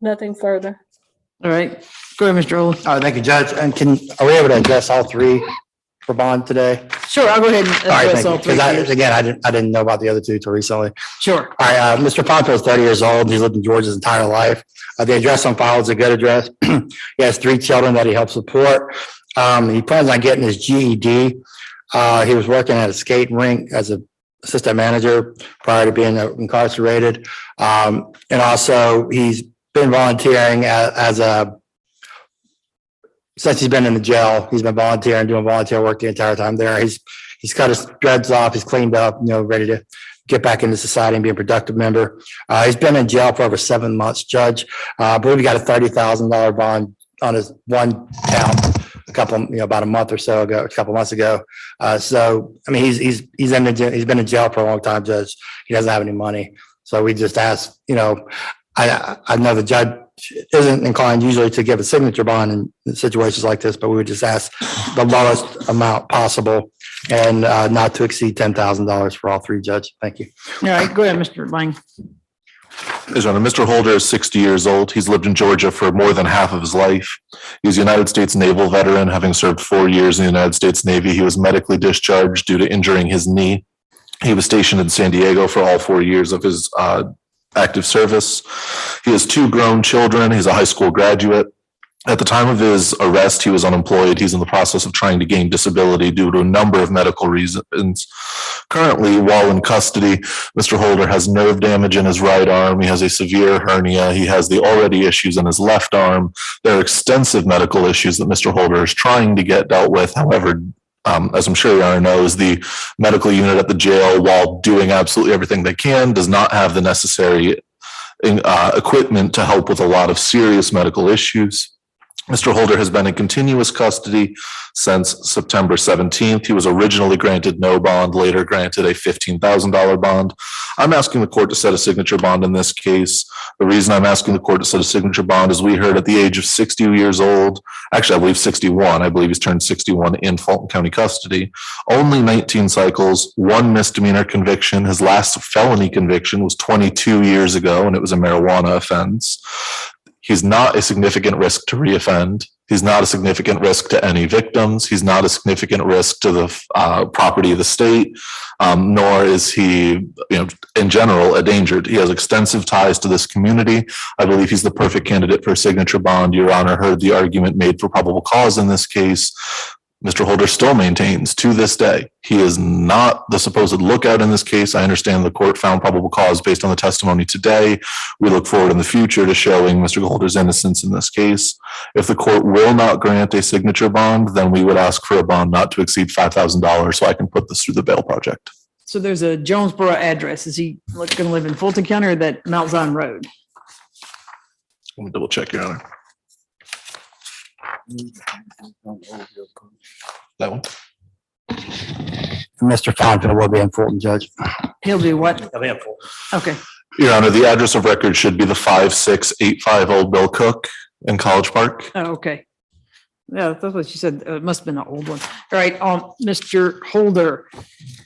Speaker 8: Nothing further.
Speaker 1: All right, go ahead, Mr. Olin.
Speaker 11: Thank you, Judge. And are we able to address all three for bond today?
Speaker 1: Sure, I'll go ahead and
Speaker 11: All right,
Speaker 1: address
Speaker 11: thank
Speaker 1: all
Speaker 11: you.
Speaker 1: three.
Speaker 11: Because again, I didn't know about the other two till recently.
Speaker 1: Sure.
Speaker 11: All right, Mr. Fonfield is 30 years old. He's lived in Georgia his entire life. The address on file is a good address. He has 3 children that he helps support. He plans on getting his GED. He was working at a skating rink as an assistant manager prior to being incarcerated. And also he's been volunteering since he's been in the jail. He's been volunteering, doing volunteer work the entire time there. He's cut his dreads off. He's cleaned up, ready to get back into society and be a productive member. He's been in jail for over 7 months, Judge. I believe he got a $30,000 bond on his one count about a month or so ago, a couple months ago. So, I mean, he's been in jail for a long time, Judge. He doesn't have any money. So we just asked, I know the judge isn't inclined usually to give a signature bond in situations like this, but we would just ask the lowest amount possible and not to exceed $10,000 for all 3, Judge. Thank you.
Speaker 1: All right, go ahead, Mr. Lang.
Speaker 14: His Honor, Mr. Holder is 60 years old. He's lived in Georgia for more than half of his life. He's a United States naval veteran, having served 4 years in the United States Navy. He was medically discharged due to injuring his knee. He was stationed in San Diego for all 4 years of his active service. He has 2 grown children. He's a high school graduate. At the time of his arrest, he was unemployed. He's in the process of trying to gain disability due to a number of medical reasons. Currently, while in custody, Mr. Holder has nerve damage in his right arm. He has a severe hernia. He has the already issues in his left arm. There are extensive medical issues that Mr. Holder is trying to get dealt with. However, as I'm sure you already know, is the medical unit at the jail, while doing absolutely everything they can, does not have the necessary equipment to help with a lot of serious medical issues. Mr. Holder has been in continuous custody since September 17th. He was originally granted no bond, later granted a $15,000 bond. I'm asking the court to set a signature bond in this case. The reason I'm asking the court to set a signature bond is we heard at the age of 60 years old, actually I believe 61, I believe he's turned 61 in Fulton County custody, only 19 cycles, 1 misdemeanor conviction. His last felony conviction was 22 years ago, and it was a marijuana offense. He's not a significant risk to reoffend. He's not a significant risk to any victims. He's not a significant risk to the property of the state, nor is he, in general, endangered. He has extensive ties to this community. I believe he's the perfect candidate for a signature bond. Your Honor heard the argument made for probable cause in this case. Mr. Holder still maintains to this day, he is not the supposed lookout in this case. I understand the court found probable cause based on the testimony today. We look forward in the future to showing Mr. Holder's innocence in this case. If the court will not grant a signature bond, then we would ask for a bond not to exceed $5,000 so I can put this through the bail project.
Speaker 1: So there's a Jonesboro address. Is he going to live in Fulton County or that Mount Zion Road?
Speaker 14: Let me double check, Your Honor. That one?
Speaker 11: Mr. Fonville will be in Fulton, Judge.
Speaker 1: He'll do what?
Speaker 11: He'll be in Fulton.
Speaker 1: Okay.
Speaker 14: Your Honor, the address of record should be the 5685 Old Bill Cook in College Park.
Speaker 1: Oh, okay. Yeah, that's what she said. It must have been an old one. All right, Mr. Holder,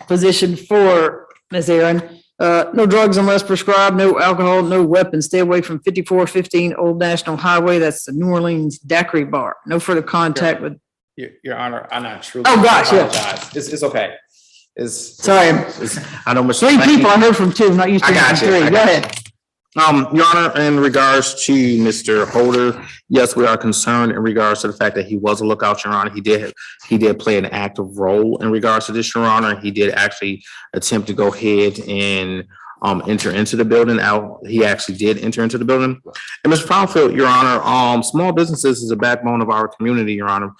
Speaker 1: position 4, Ms. Aaron. No drugs unless prescribed, no alcohol, no weapons. Stay away from 5415 Old National Highway. That's the New Orleans Daiquiri Bar. No further contact with.
Speaker 2: Your Honor, I'm not sure.
Speaker 1: Oh, gosh, yeah.
Speaker 2: It's okay.
Speaker 1: Sorry.
Speaker 2: I know. Mr.
Speaker 1: 3 people. I heard from 2. I'm not used to
Speaker 2: I got you.
Speaker 1: 3.
Speaker 2: I
Speaker 1: Go
Speaker 2: got
Speaker 1: ahead.
Speaker 2: Your Honor, in regards to Mr. Holder, yes, we are concerned in regards to the fact that he was a lookout, Your Honor. He did play an active role in regards to this, Your Honor. He did actually attempt to go ahead and enter into the building. He actually did enter into the building. And Mr. Fonville, Your Honor, small businesses is a backbone of our community, Your Honor.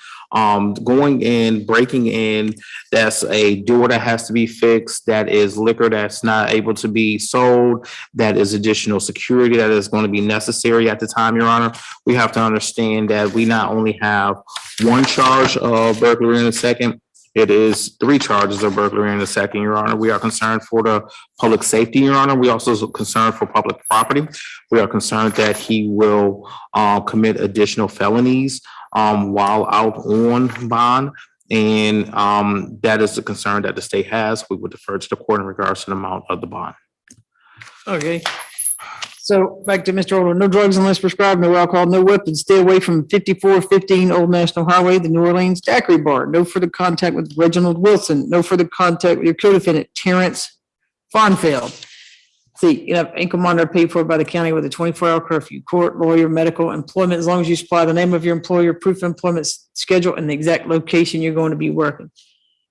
Speaker 2: Going in, breaking in, that's a door that has to be fixed. That is liquor that's not able to be sold. That is additional security that is going to be necessary at the time, Your Honor. We have to understand that we not only have 1 charge of burglary in the second, it is 3 charges of burglary in the second, Your Honor. We are concerned for the public safety, Your Honor. We also are concerned for public property. We are concerned that he will commit additional felonies while out on bond. And that is the concern that the state has. We would defer to the court in regards to the amount of the bond.
Speaker 1: Okay. So back to Mr. Holder, no drugs unless prescribed, no alcohol, no weapons. Stay away from 5415 Old National Highway, the New Orleans Daiquiri Bar. No further contact with Reginald Wilson. No further contact with your co-defendant, Terrence Fonfeld. See, income monitor paid for by the county with a 24-hour curfew, court, lawyer, medical, employment, as long as you supply the name of your employer, proof of employment schedule, and the exact location you're going to be working.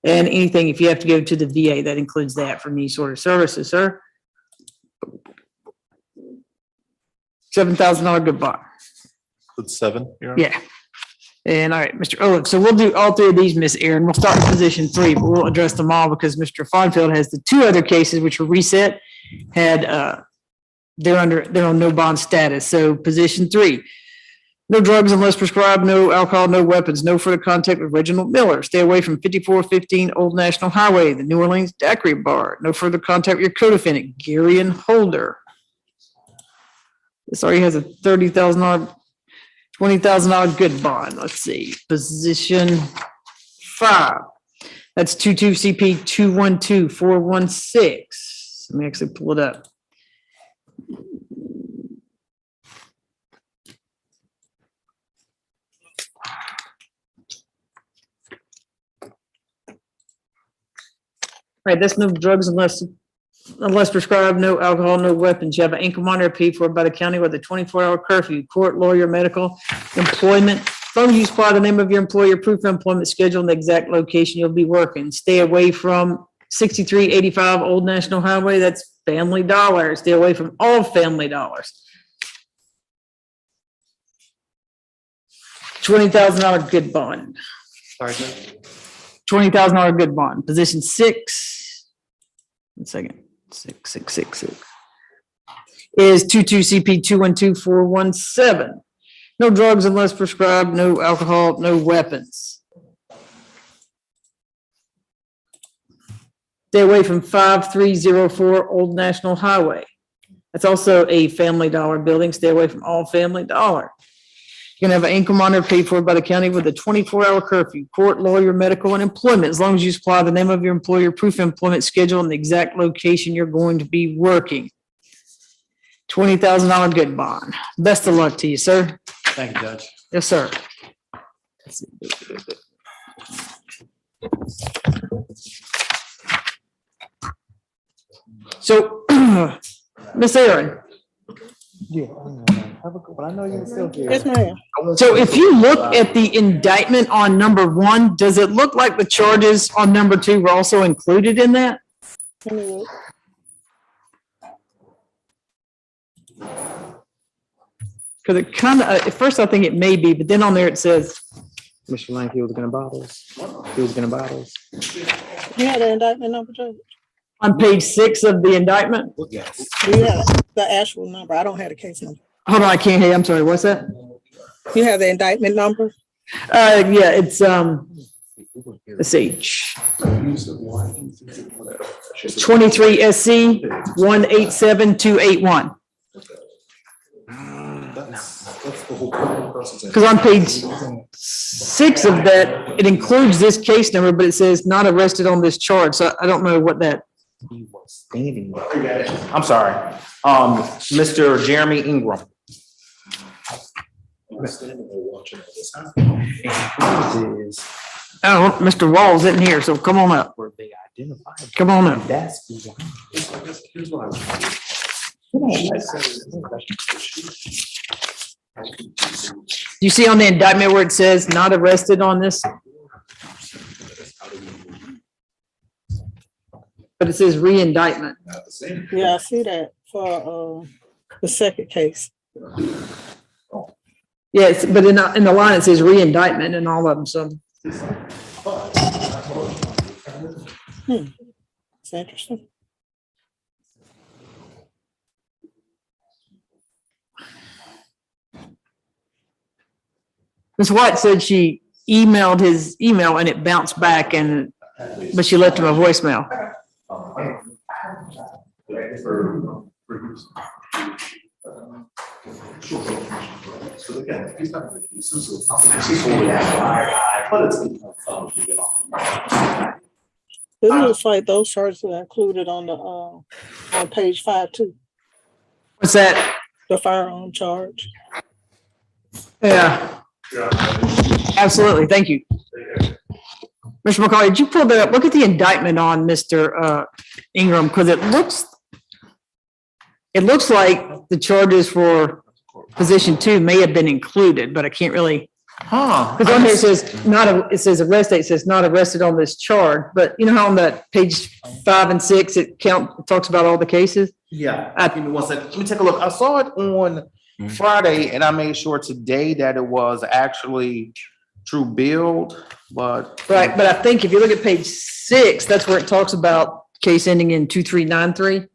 Speaker 1: And anything, if you have to go to the VA, that includes that for any sort of services, sir. $7,000 good bond.
Speaker 14: It's 7, Your Honor?
Speaker 1: Yeah. And all right, Mr. Olive. So we'll do all 3 of these, Miss Aaron. We'll start in position 3, but we'll address them all because Mr. Fonfeld has the 2 other cases which were reset, they're on no bond status. So position 3, no drugs unless prescribed, no alcohol, no weapons, no further contact with Reginald Miller. Stay away from 5415 Old National Highway, the New Orleans Daiquiri Bar. No further contact with your co-defendant, Garion Holder. This already has a $30,000, $20,000 good bond. Let's see, position 5. That's 22 CP 212416. Let me actually pull it up. right, that's no drugs unless prescribed, no alcohol, no weapons. You have an ankle monitor paid for by the county with a 24-hour curfew, court, lawyer, medical, employment. As long as you supply the name of your employer, proof of employment schedule, and the exact location you'll be working. Stay away from 6385 Old National Highway. That's Family Dollar. Stay away from all Family Dollars. $20,000 good bond.
Speaker 6: Sorry,
Speaker 1: $20,000 good bond. Position 6. 1 second. 6 is 22 CP 212417. No drugs unless prescribed, no alcohol, no weapons. Stay away from 5304 Old National Highway. That's also a Family Dollar building. Stay away from all Family Dollar. You're gonna have an ankle monitor paid for by the county with a 24-hour curfew, court, lawyer, medical, and employment, as long as you supply the name of your employer, proof of employment schedule, and the exact location you're going to be working. $20,000 good bond. Best of luck to you, sir.
Speaker 6: thank you, Judge.
Speaker 1: Yes, sir. So, Miss Aaron,
Speaker 3: Yes, ma'am.
Speaker 1: so if you look at the indictment on number 1, does it look like the charges on number 2 were also included in that?
Speaker 3: Let me look.
Speaker 1: Because it kind of, at first I think it may be, but then on there it says,
Speaker 6: Mr. Lanky was gonna buy those. He was gonna buy those.
Speaker 3: You have the indictment number, Judge?
Speaker 1: on page 6 of the indictment.
Speaker 3: Yes. You have the actual number. I don't have the case number.
Speaker 1: Hold on, I can't hear you. I'm sorry. What's that?
Speaker 3: You have the indictment number?
Speaker 1: Yeah, it's, let's see. 23 SC 187281. Because on page 6 of that, it includes this case number, but it says not arrested on this charge. So I don't know what that.
Speaker 2: I'm sorry. Mr. Jeremy Ingram.
Speaker 1: Oh, Mr. Walls isn't here, so come on up. Come on up. You see on the indictment where it says not arrested on this? But it says re-indictment.
Speaker 3: Yeah, I see that for the second case.
Speaker 1: Yes, but in the line it says re-indictment in all of them, so.
Speaker 3: It's interesting.
Speaker 1: Ms. White said she emailed his email and it bounced back but she left him a voicemail.
Speaker 3: It looks like those charges are included on the on page 5 too.
Speaker 1: What's that?
Speaker 3: The firearm charge.
Speaker 1: Yeah. Absolutely. Thank you. Mr. McCauley, did you pull that up? Look at the indictment on Mr. Ingram, because it looks like the charges for position 2 may have been included, but I can't really. Because on here it says it says arrest date, it says not arrested on this charge, but you know how on that page 5 and 6, it talks about all the cases?
Speaker 2: Yeah, give me 1 second. Let me take a look. I saw it on Friday and I made sure today that it was actually true build, but.
Speaker 1: Right, but I think if you look at page 6, that's where it talks about case ending in 2393.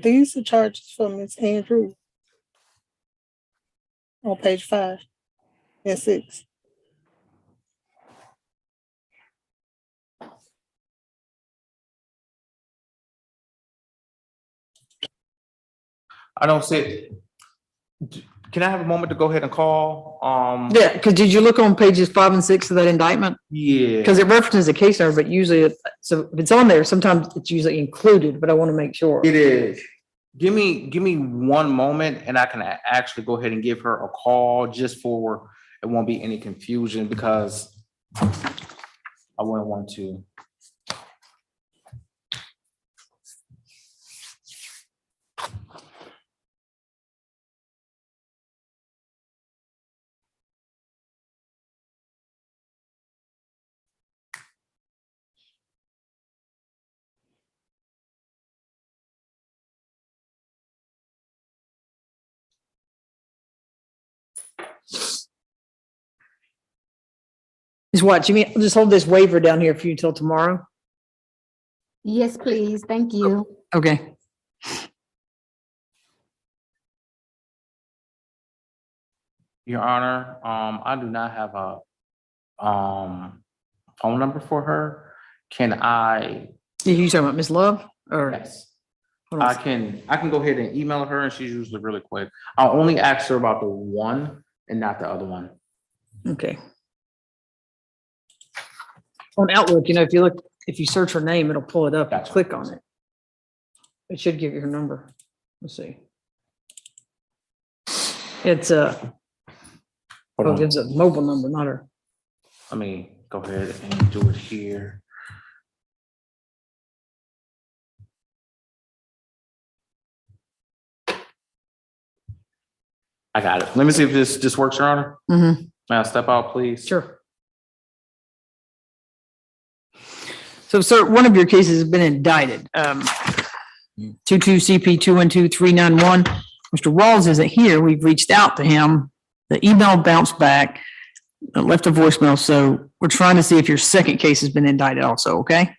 Speaker 3: These are charges for Ms. Andrew. on page 5 and 6.
Speaker 2: I don't see it. Can I have a moment to go ahead and call?
Speaker 1: Yeah, because did you look on pages 5 and 6 of that indictment?
Speaker 2: Yeah.
Speaker 1: Because it references a case number, but usually, so if it's on there, sometimes it's usually included, but I want to make sure.
Speaker 2: It is. Give me one moment and I can actually go ahead and give her a call just for, it won't be any confusion because I wouldn't want to.
Speaker 1: Is what, you mean, I'll just hold this waiver down here for you till tomorrow?
Speaker 7: Yes, please. Thank you.
Speaker 1: Okay.
Speaker 2: Your Honor, I do not have a phone number for her. Can I?
Speaker 1: You talking about Ms. Love or?
Speaker 2: Yes.
Speaker 1: Hold on.
Speaker 2: I can go ahead and email her and she's usually really quick. I'll only ask her about the one and not the other one.
Speaker 1: Okay. On Outlook, you know, if you search her name, it'll pull it up and
Speaker 2: Gotcha.
Speaker 1: click on it. It should give you her number. Let's see. It's
Speaker 2: Hold on.
Speaker 1: it's a mobile number, not her.
Speaker 2: Let me go ahead and do it here. I got it. Let me see if this works, Your Honor.
Speaker 1: Mm-hmm.
Speaker 2: May I step out, please?
Speaker 1: Sure. So, sir, one of your cases has been indicted. 22 CP 212391. Mr. Rawls isn't here. We've reached out to him. The email bounced back, left a voicemail. So we're trying to see if your second case has been indicted also, okay?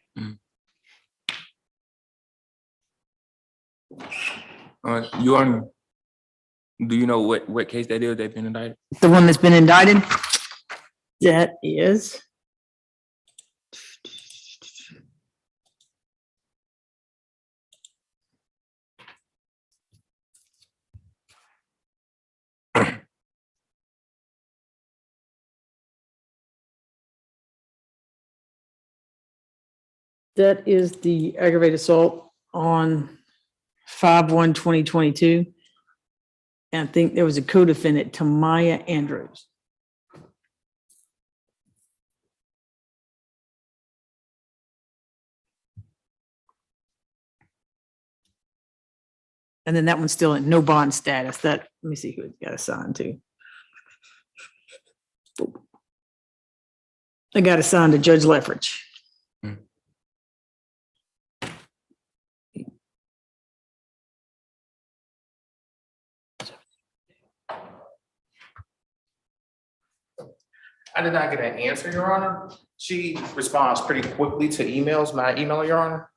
Speaker 15: Do you know what case that is they've been indicted?
Speaker 1: The one that's been indicted? That is. That is the aggravated assault on 5/1/2022. And I think there was a co-defendant, Tamaya Andrews. And then that one's still in no bond status. That, let me see who it got assigned to. They got assigned to Judge Leffridge.
Speaker 2: I did not get an answer, Your Honor. She responds pretty quickly to emails. May I email her, Your Honor?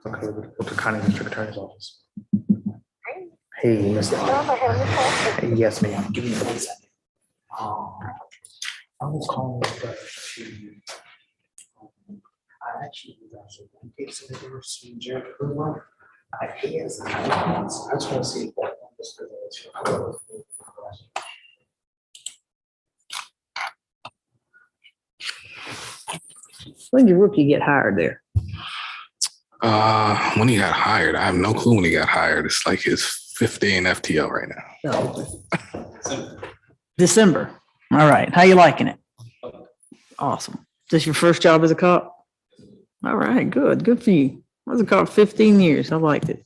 Speaker 2: Okay, with the county district attorney's office. Hey, Mr. Hey, yes, ma'am. Give me 1 second. I was calling I actually was one case of the receipt, Jared Kumar. I just want to see.
Speaker 1: When did your rookie get hired there?
Speaker 16: When he got hired, I have no clue when he got hired. It's like his 5th day in FTO right now.
Speaker 1: No. December. All right. How you liking it? Awesome. Is this your first job as a cop? All right, good. Good for you. I was a cop 15 years. I liked it.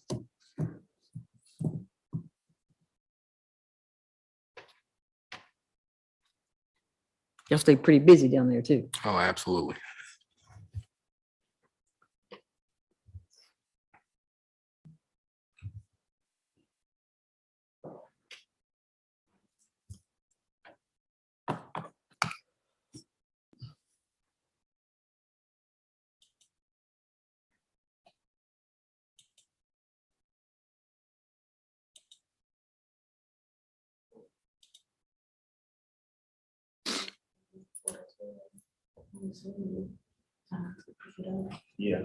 Speaker 1: Y'all stay pretty busy down there too.
Speaker 16: Oh, absolutely.
Speaker 2: Yeah.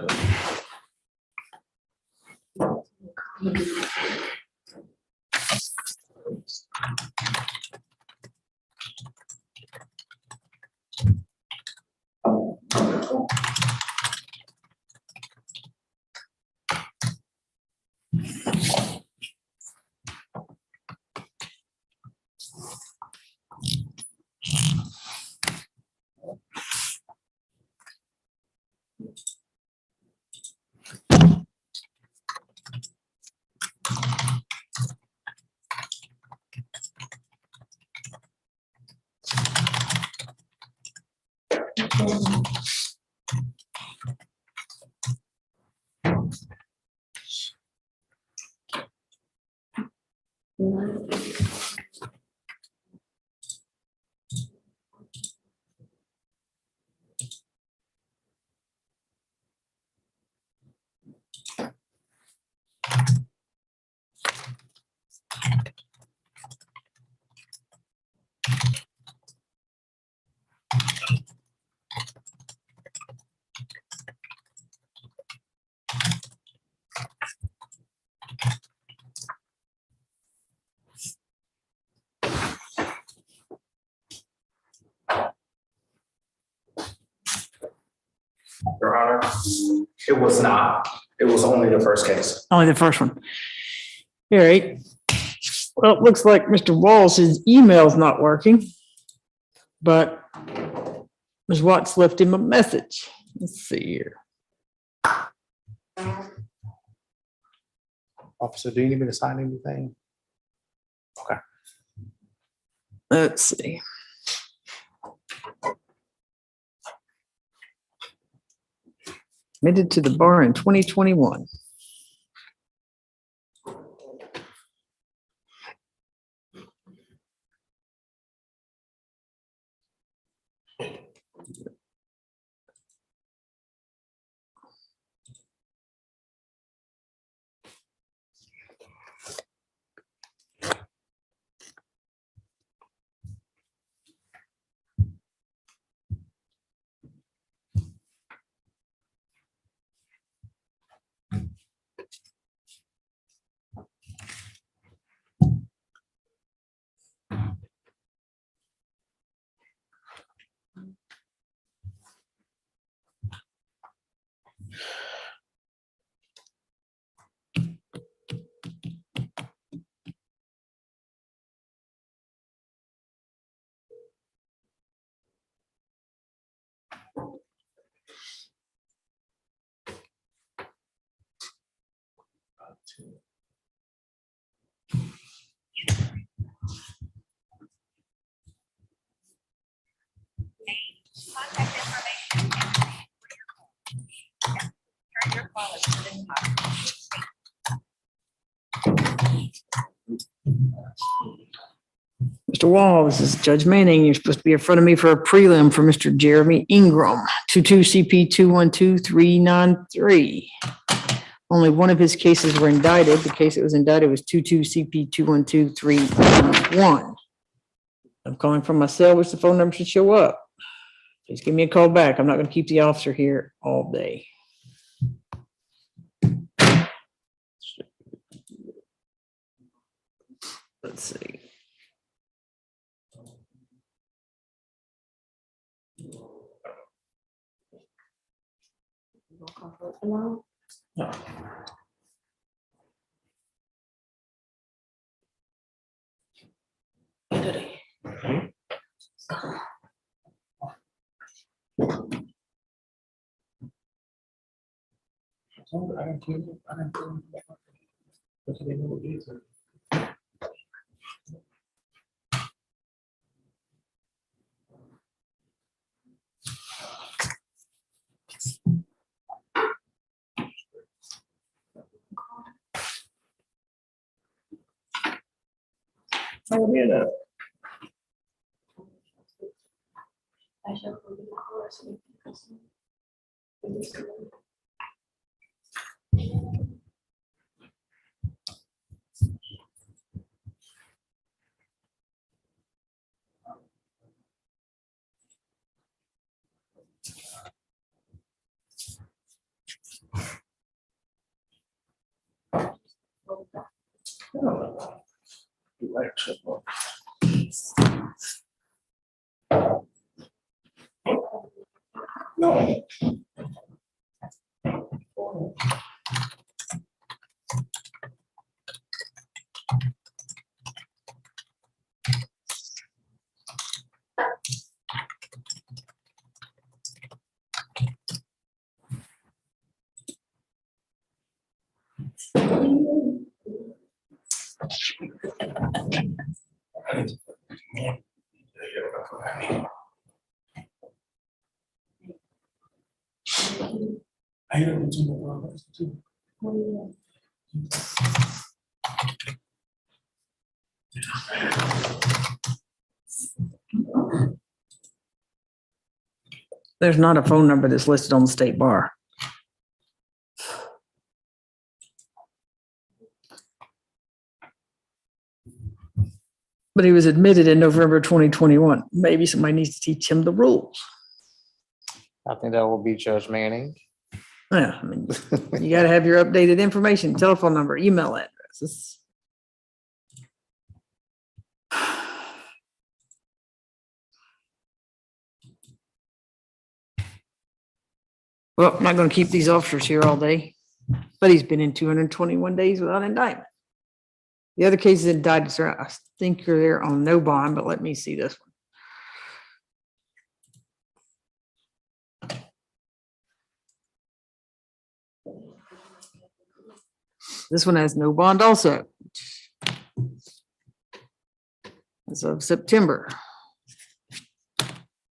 Speaker 2: Your Honor, it was not. It was only the first case.
Speaker 1: Only the first one. All right. Well, it looks like Mr. Wallace's email's not working, but Ms. Watts left him a message. Let's see here.
Speaker 2: Officer, do you need me to sign anything? Okay.
Speaker 1: Let's see. Admitted to the bar in 2021. Mr. Wall, this is Judge Manning. You're supposed to be in front of me for a prelim for Mr. Jeremy Ingram, 22 CP 212393. Only one of his cases were indicted. The case that was indicted was 22 CP 212311. I'm calling from my cell, which the phone number should show up. Please give me a call back. I'm not going to keep the officer here all day. Let's see. No. Oh, yeah. No. I don't do There's not a phone number that's listed on the state bar. But he was admitted in November 2021. Maybe somebody needs to teach him the rules.
Speaker 2: I think that will be Judge Manning.
Speaker 1: Yeah, I mean, you got to have your updated information, telephone number, email addresses. Well, I'm not going to keep these officers here all day, but he's been in 221 days without indictment. The other cases indicted, sir, I think you're there on no bond, but let me see this one. This one has no bond also. As of September.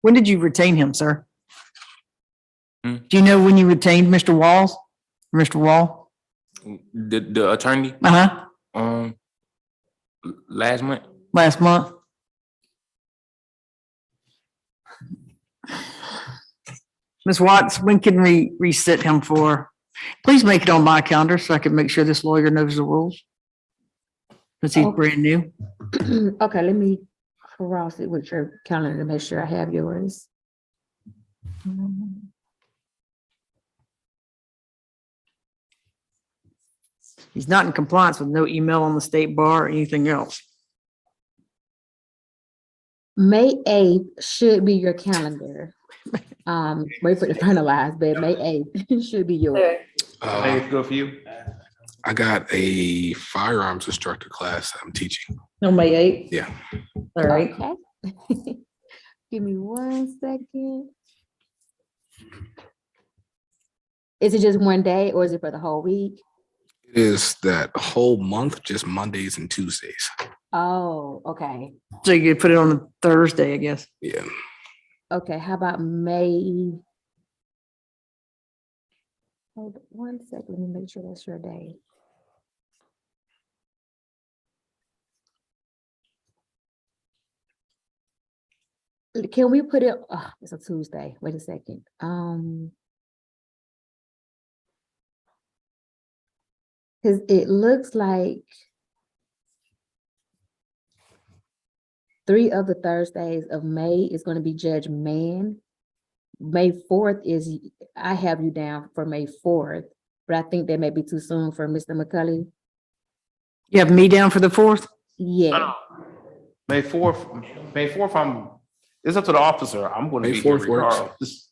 Speaker 1: When did you retain him, sir?
Speaker 15: Hmm?
Speaker 1: Do you know when you retained Mr. Walls? Mr. Wall?
Speaker 15: The attorney,
Speaker 1: Uh-huh.
Speaker 15: last month.
Speaker 1: Last month. Ms. Watts, when can we reset him for? Please make it on my calendar so I can make sure this lawyer knows the rules. Since he's
Speaker 7: Oh.
Speaker 1: brand new.
Speaker 7: Okay, let me cross it with your calendar to make sure I have yours.
Speaker 1: He's not in compliance with no email on the state bar or anything else.
Speaker 7: May 8th should be your calendar. Wait for it to finalize, but May 8th should be yours.
Speaker 15: I think it's good for you.
Speaker 16: I got a firearms instructor class I'm teaching.
Speaker 1: No, May 8th?
Speaker 16: Yeah.
Speaker 1: All right.
Speaker 7: Okay. Give me 1 second. Is it just one day or is it for the whole week?
Speaker 16: It is that whole month, just Mondays and Tuesdays.
Speaker 7: Oh, okay.
Speaker 1: So you could put it on a Thursday, I guess.
Speaker 16: Yeah.
Speaker 7: Okay, how about May? Hold 1 second, let me make sure that's your day. Can we put it, oh, it's a Tuesday, wait a second. Cause it looks like 3 of the Thursdays of May is gonna be Judge Mann. May 4th is, I have you down for May 4th, but I think that may be too soon for Mr. McCully.
Speaker 1: You have me down for the 4th?
Speaker 7: Yeah,
Speaker 15: May 4th, it's up to the officer. I'm gonna
Speaker 16: May
Speaker 15: be here
Speaker 16: 4th works.
Speaker 15: regardless.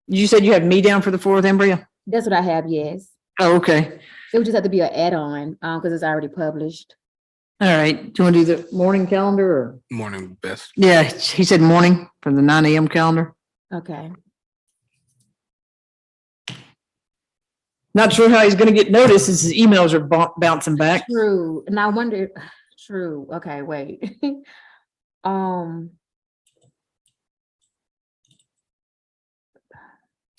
Speaker 1: You said you had me down for the 4th, Embryo?
Speaker 7: that's what I have, yes.
Speaker 1: Oh, okay.
Speaker 7: It would just have to be an add-on, because it's already published.
Speaker 1: All right. Do you want to do the morning calendar or?
Speaker 16: Morning best.
Speaker 1: Yeah, he said morning for the 9 a.m. calendar.
Speaker 7: Okay.
Speaker 1: Not sure how he's gonna get noticed since his emails are bouncing back.
Speaker 7: True, and I wonder, true, okay, wait.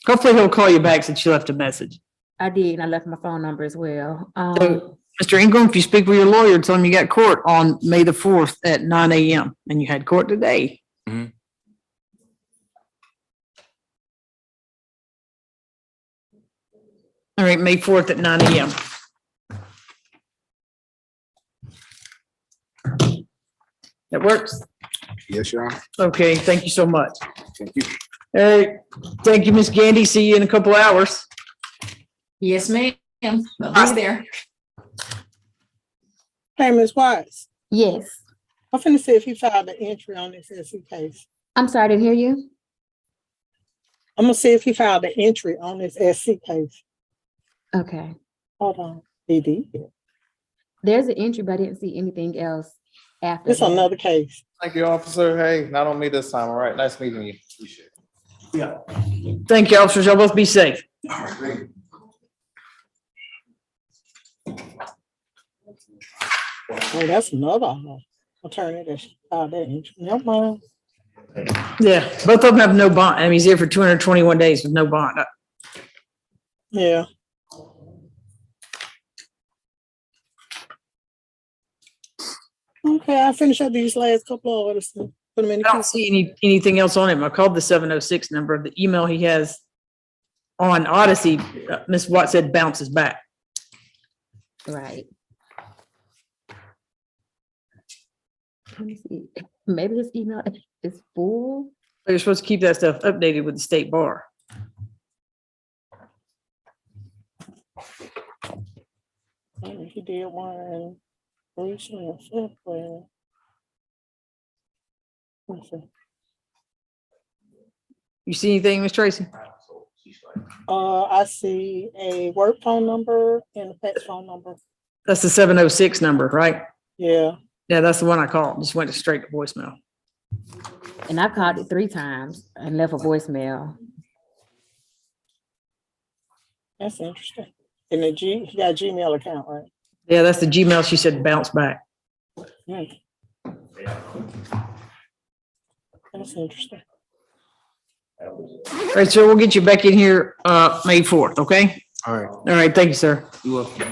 Speaker 1: Hopefully he'll call you back since you left a message.
Speaker 7: I did, and I left my phone number as well.
Speaker 1: So, Mr. Ingram, if you speak with your lawyer, tell him you got court on May the 4th at 9 a.m. and you had court today.
Speaker 15: Mhm.
Speaker 1: All right, May 4th at 9 a.m. That works?
Speaker 16: Yes, Your Honor.
Speaker 1: Okay, thank you so much.
Speaker 16: Thank you.
Speaker 1: All right, thank you, Miss Gandy. See you in a couple hours.
Speaker 17: Yes, ma'am. I'll be there.
Speaker 3: Hey, Ms. Watts,
Speaker 7: Yes,
Speaker 3: I'm finna see if he filed an entry on this SC case.
Speaker 7: I'm sorry, I didn't hear you.
Speaker 3: I'm gonna see if he filed an entry on this SC case.
Speaker 7: Okay,
Speaker 3: Hold on, he did.
Speaker 7: there's an entry, but I didn't see anything else after.
Speaker 3: It's
Speaker 7: that.
Speaker 3: another case.
Speaker 2: Thank you, officer. Hey, not on me this time. All right. Nice meeting you.
Speaker 1: Yeah. Thank you, officers. Y'all both be safe.
Speaker 3: Oh, that's another attorney that filed that entry. Never mind.
Speaker 1: Yeah, both of them have no bond. I mean, he's here for 221 days with no bond.
Speaker 3: Yeah. Okay, I'll finish up these last couple of orders and put them in the
Speaker 1: I
Speaker 3: queue.
Speaker 1: don't see anything else on him. I called the 706 number. The email he has on Odyssey, Ms. Watt said bounces back.
Speaker 7: Right. Let me see, maybe his email is full.
Speaker 1: You're supposed to keep that stuff updated with the state bar.
Speaker 3: He did one recently in February. Let's see.
Speaker 1: You see anything, Ms. Tracy?
Speaker 3: I see a work phone number and a fax phone number.
Speaker 1: That's the 706 number, right?
Speaker 3: Yeah.
Speaker 1: Yeah, that's the one I called. Just went straight to voicemail.
Speaker 7: And I've called it 3 times and left a voicemail.
Speaker 3: That's interesting. And he got a Gmail account, right?
Speaker 1: Yeah, that's the Gmail. She said bounce back.
Speaker 3: Hmm. That's interesting.
Speaker 1: All right, sir, we'll get you back in here, May 4th, okay?
Speaker 15: All right.
Speaker 1: All right, thank you, sir.
Speaker 15: You welcome.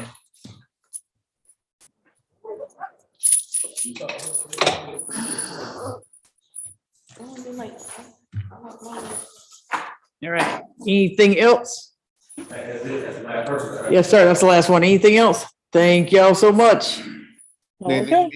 Speaker 1: All right, anything else? Yes, sir, that's the last one. Anything else? Thank y'all so much.
Speaker 3: Okay.